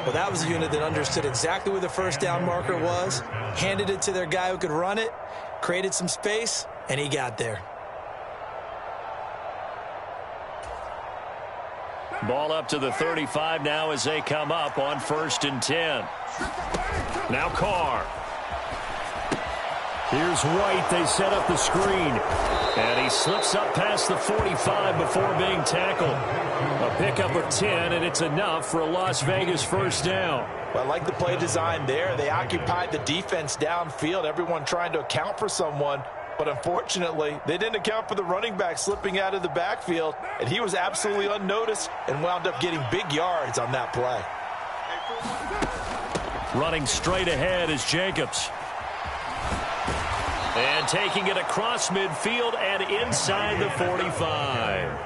Well, that was a unit that understood exactly where the 1st down marker was, handed it to their guy who could run it, created some space, and he got there. Ball up to the 35 now as they come up on 1st and 10. Now Carr. Here's White. They set up the screen. And he slips up past the 45 before being tackled. A pickup of 10, and it's enough for a Las Vegas first down. Well, I like the play design there. They occupied the defense downfield, everyone trying to account for someone. But unfortunately, they didn't account for the running back slipping out of the backfield, and he was absolutely unnoticed and wound up getting big yards on that play. Running straight ahead is Jacobs. And taking it across midfield and inside the 45.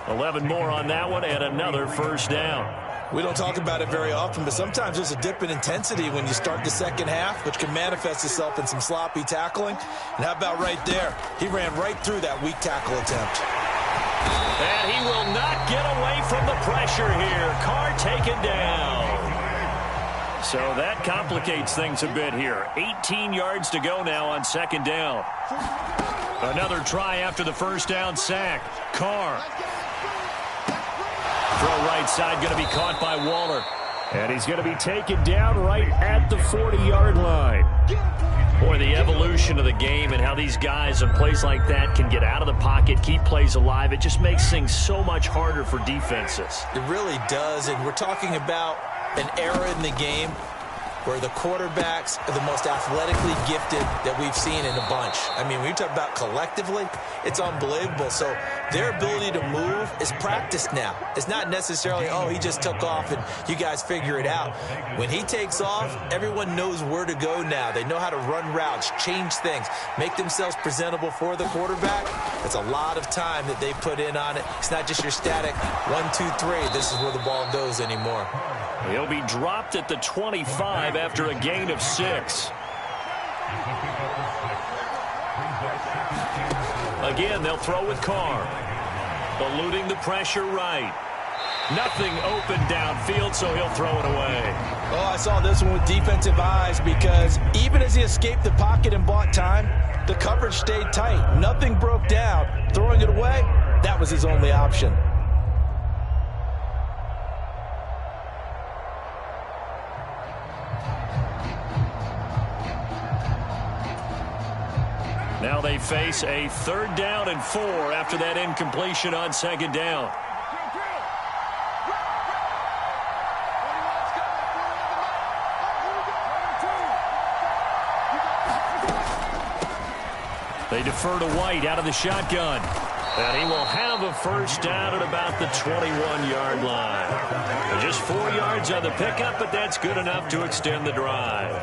11 more on that one and another first down. We don't talk about it very often, but sometimes there's a dip in intensity when you start the second half, which can manifest itself in some sloppy tackling. And how about right there? He ran right through that weak tackle attempt. And he will not get away from the pressure here. Carr taken down. So that complicates things a bit here. 18 yards to go now on 2nd down. Another try after the first down sack. Carr. Throw right side going to be caught by Waller. And he's going to be taken down right at the 40-yard line. Boy, the evolution of the game and how these guys in plays like that can get out of the pocket, keep plays alive, it just makes things so much harder for defenses. It really does, and we're talking about an era in the game where the quarterbacks are the most athletically gifted that we've seen in a bunch. I mean, when you talk about collectively, it's unbelievable. So their ability to move is practiced now. It's not necessarily, oh, he just took off and you guys figure it out. When he takes off, everyone knows where to go now. They know how to run routes, change things, make themselves presentable for the quarterback. It's a lot of time that they put in on it. It's not just your static 1, 2, 3. This is where the ball goes anymore. He'll be dropped at the 25 after a gain of 6. Again, they'll throw with Carr. Eluding the pressure right. Nothing open downfield, so he'll throw it away. Oh, I saw this one with defensive eyes because even as he escaped the pocket and bought time, the coverage stayed tight. Nothing broke down. Throwing it away, that was his only option. Now they face a 3rd down and 4 after that incompletion on 2nd down. They defer to White out of the shotgun. And he will have a first down at about the 21-yard line. Just 4 yards on the pickup, but that's good enough to extend the drive.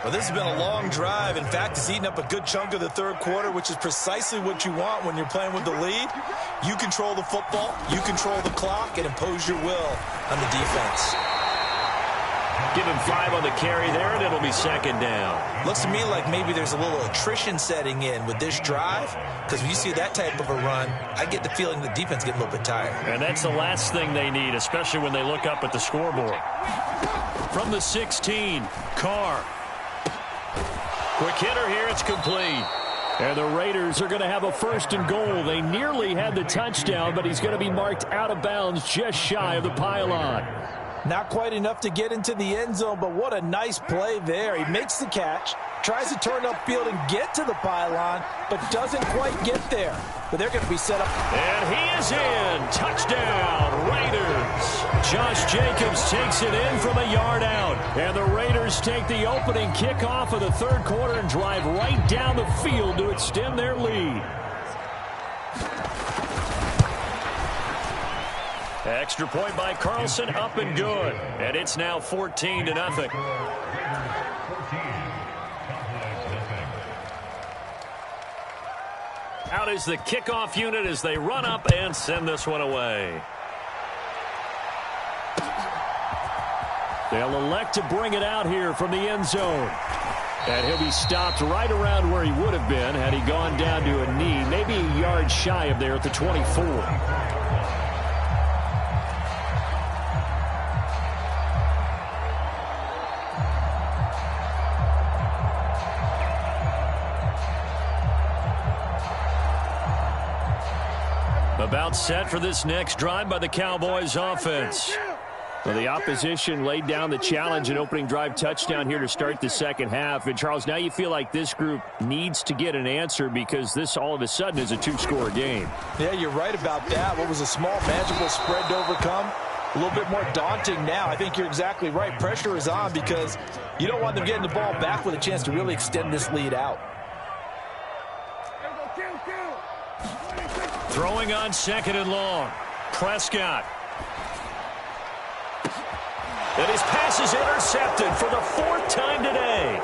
Well, this has been a long drive. In fact, it's eaten up a good chunk of the 3rd quarter, which is precisely what you want when you're playing with the lead. You control the football, you control the clock, and impose your will on the defense. Give him 5 on the carry there, and it'll be 2nd down. Looks to me like maybe there's a little attrition setting in with this drive, because when you see that type of a run, I get the feeling the defense getting a little bit tired. And that's the last thing they need, especially when they look up at the scoreboard. From the 16, Carr. Quick hitter here, it's complete. And the Raiders are going to have a 1st and goal. They nearly had the touchdown, but he's going to be marked out of bounds just shy of the pylon. Not quite enough to get into the end zone, but what a nice play there. He makes the catch, tries to turn upfield and get to the pylon, but doesn't quite get there. But they're going to be set up. And he is in. Touchdown, Raiders. Josh Jacobs takes it in from a yard out. And the Raiders take the opening kickoff of the 3rd quarter and drive right down the field to extend their lead. Extra point by Carlson, up and good. And it's now 14-0. Out is the kickoff unit as they run up and send this one away. They'll elect to bring it out here from the end zone. And he'll be stopped right around where he would have been had he gone down to a knee, maybe a yard shy of there at the 24. About set for this next drive by the Cowboys offense. Well, the opposition laid down the challenge and opening drive touchdown here to start the second half. And, Charles, now you feel like this group needs to get an answer because this all of a sudden is a two-score game. Yeah, you're right about that. What was a small, manageable spread to overcome? A little bit more daunting now. I think you're exactly right. Pressure is on because you don't want them getting the ball back with a chance to really extend this lead out. Throwing on 2nd and long. Prescott. And his pass is intercepted for the 4th time today.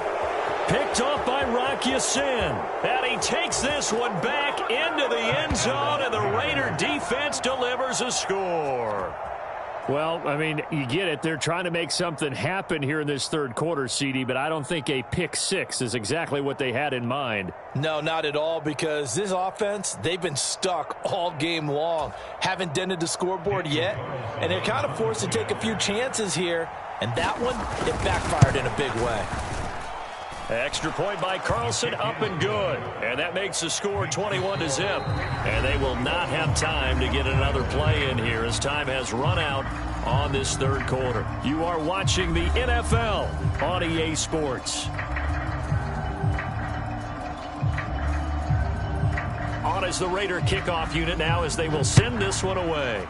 Picked off by Rocky Sin. And he takes this one back into the end zone, and the Raider defense delivers a score. Well, I mean, you get it. They're trying to make something happen here in this third quarter, CD, but I don't think a pick six is exactly what they had in mind. No, not at all, because this offense, they've been stuck all game long. Haven't dented the scoreboard yet, and they're kind of forced to take a few chances here, and that one, it backfired in a big way. Extra point by Carlson, up and good. And that makes the score 21-0. And they will not have time to get another play in here as time has run out on this third quarter. You are watching the NFL on EA Sports. On is the Raider kickoff unit now as they will send this one away.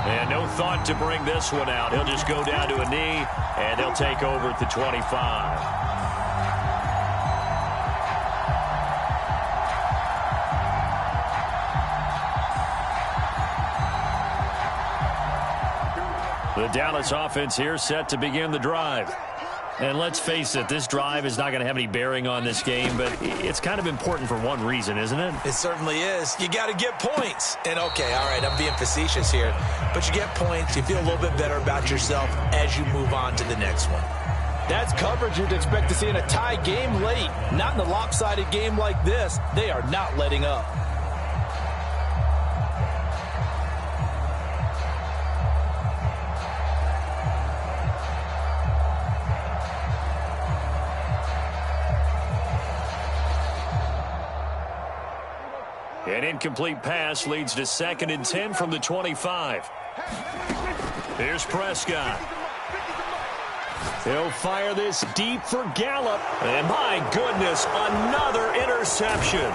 And no thought to bring this one out. He'll just go down to a knee, and they'll take over at the 25. The Dallas offense here set to begin the drive. And let's face it, this drive is not going to have any bearing on this game, but it's kind of important for one reason, isn't it? It certainly is. You got to get points. And, okay, all right, I'm being facetious here. But you get points, you feel a little bit better about yourself as you move on to the next one. That's coverage you'd expect to see in a tie game late. Not in a lopsided game like this. They are not letting up. An incomplete pass leads to 2nd and 10 from the 25. Here's Prescott. He'll fire this deep for Gallup. And my goodness, another interception.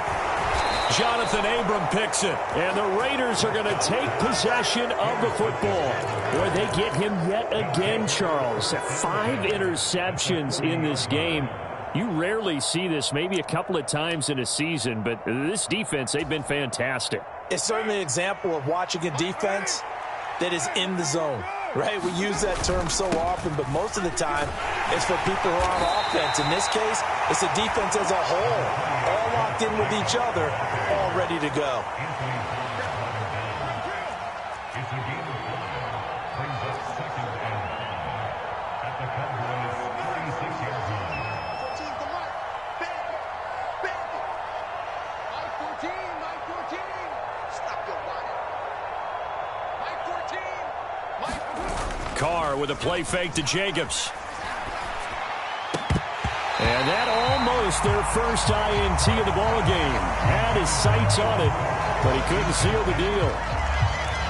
Jonathan Abram picks it. And the Raiders are going to take possession of the football. Where they get him yet again, Charles. 5 interceptions in this game. You rarely see this, maybe a couple of times in a season, but this defense, they've been fantastic. It's certainly an example of watching a defense that is in the zone, right? We use that term so often, but most of the time it's for people who are on offense. In this case, it's a defense as a whole, all locked in with each other, all ready to go. Carr with a play fake to Jacobs. And that almost their first INT of the ball game. Had his sights on it, but he couldn't seal the deal.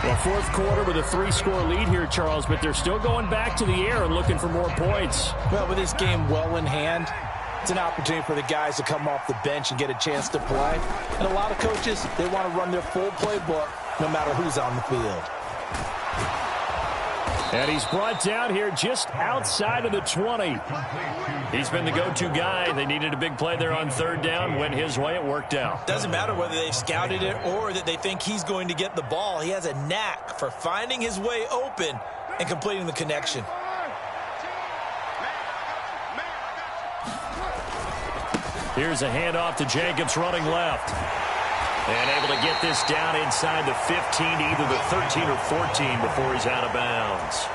Well, fourth quarter with a 3-score lead here, Charles, but they're still going back to the air and looking for more points. Well, with this game well in hand, it's an opportunity for the guys to come off the bench and get a chance to play. And a lot of coaches, they want to run their full playbook no matter who's on the field. And he's brought down here just outside of the 20. He's been the go-to guy. They needed a big play there on 3rd down. Went his way. It worked out. Doesn't matter whether they've scouted it or that they think he's going to get the ball. He has a knack for finding his way open and completing the connection. Here's a handoff to Jacobs running left. And able to get this down inside the 15, either the 13 or 14 before he's out of bounds.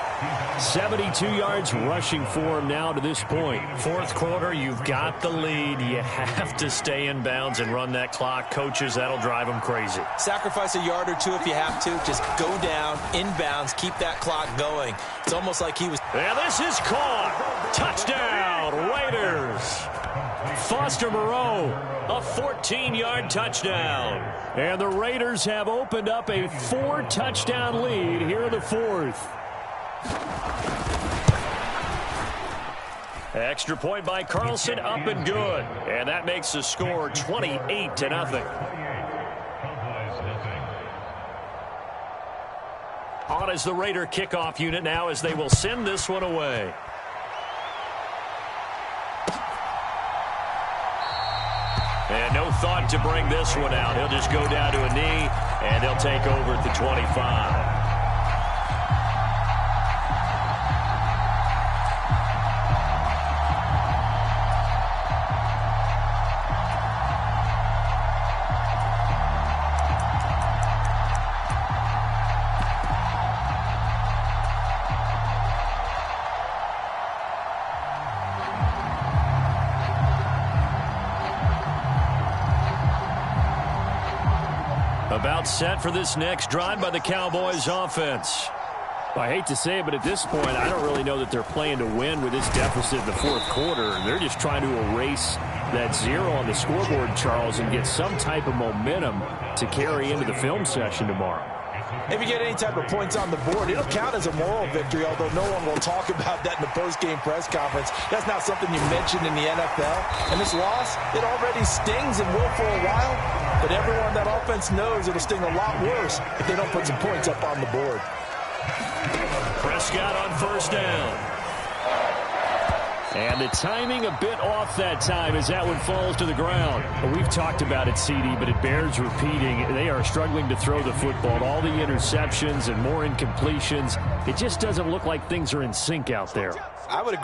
72 yards rushing for him now to this point. Fourth quarter, you've got the lead. You have to stay in bounds and run that clock. Coaches, that'll drive them crazy. Sacrifice a yard or two if you have to. Just go down, in bounds, keep that clock going. It's almost like he was... And this is caught. Touchdown, Raiders. Foster Moreau, a 14-yard touchdown. And the Raiders have opened up a 4-touchdown lead here in the fourth. Extra point by Carlson, up and good. And that makes the score 28-0. On is the Raider kickoff unit now as they will send this one away. And no thought to bring this one out. He'll just go down to a knee, and they'll take over at the 25. About set for this next drive by the Cowboys offense. I hate to say it, but at this point, I don't really know that they're playing to win with this deficit in the fourth quarter. They're just trying to erase that 0 on the scoreboard, Charles, and get some type of momentum to carry into the film session tomorrow. If you get any type of points on the board, it'll count as a moral victory, although no one will talk about that in the post-game press conference. That's not something you mentioned in the NFL. And this loss, it already stings and will for a while, but everyone that offense knows it'll sting a lot worse if they don't put some points up on the board. Prescott on first down. And the timing a bit off that time as that one falls to the ground. Well, we've talked about it, CD, but it bears repeating. They are struggling to throw the football. All the interceptions and more incompletions. It just doesn't look like things are in sync out there. I would agree.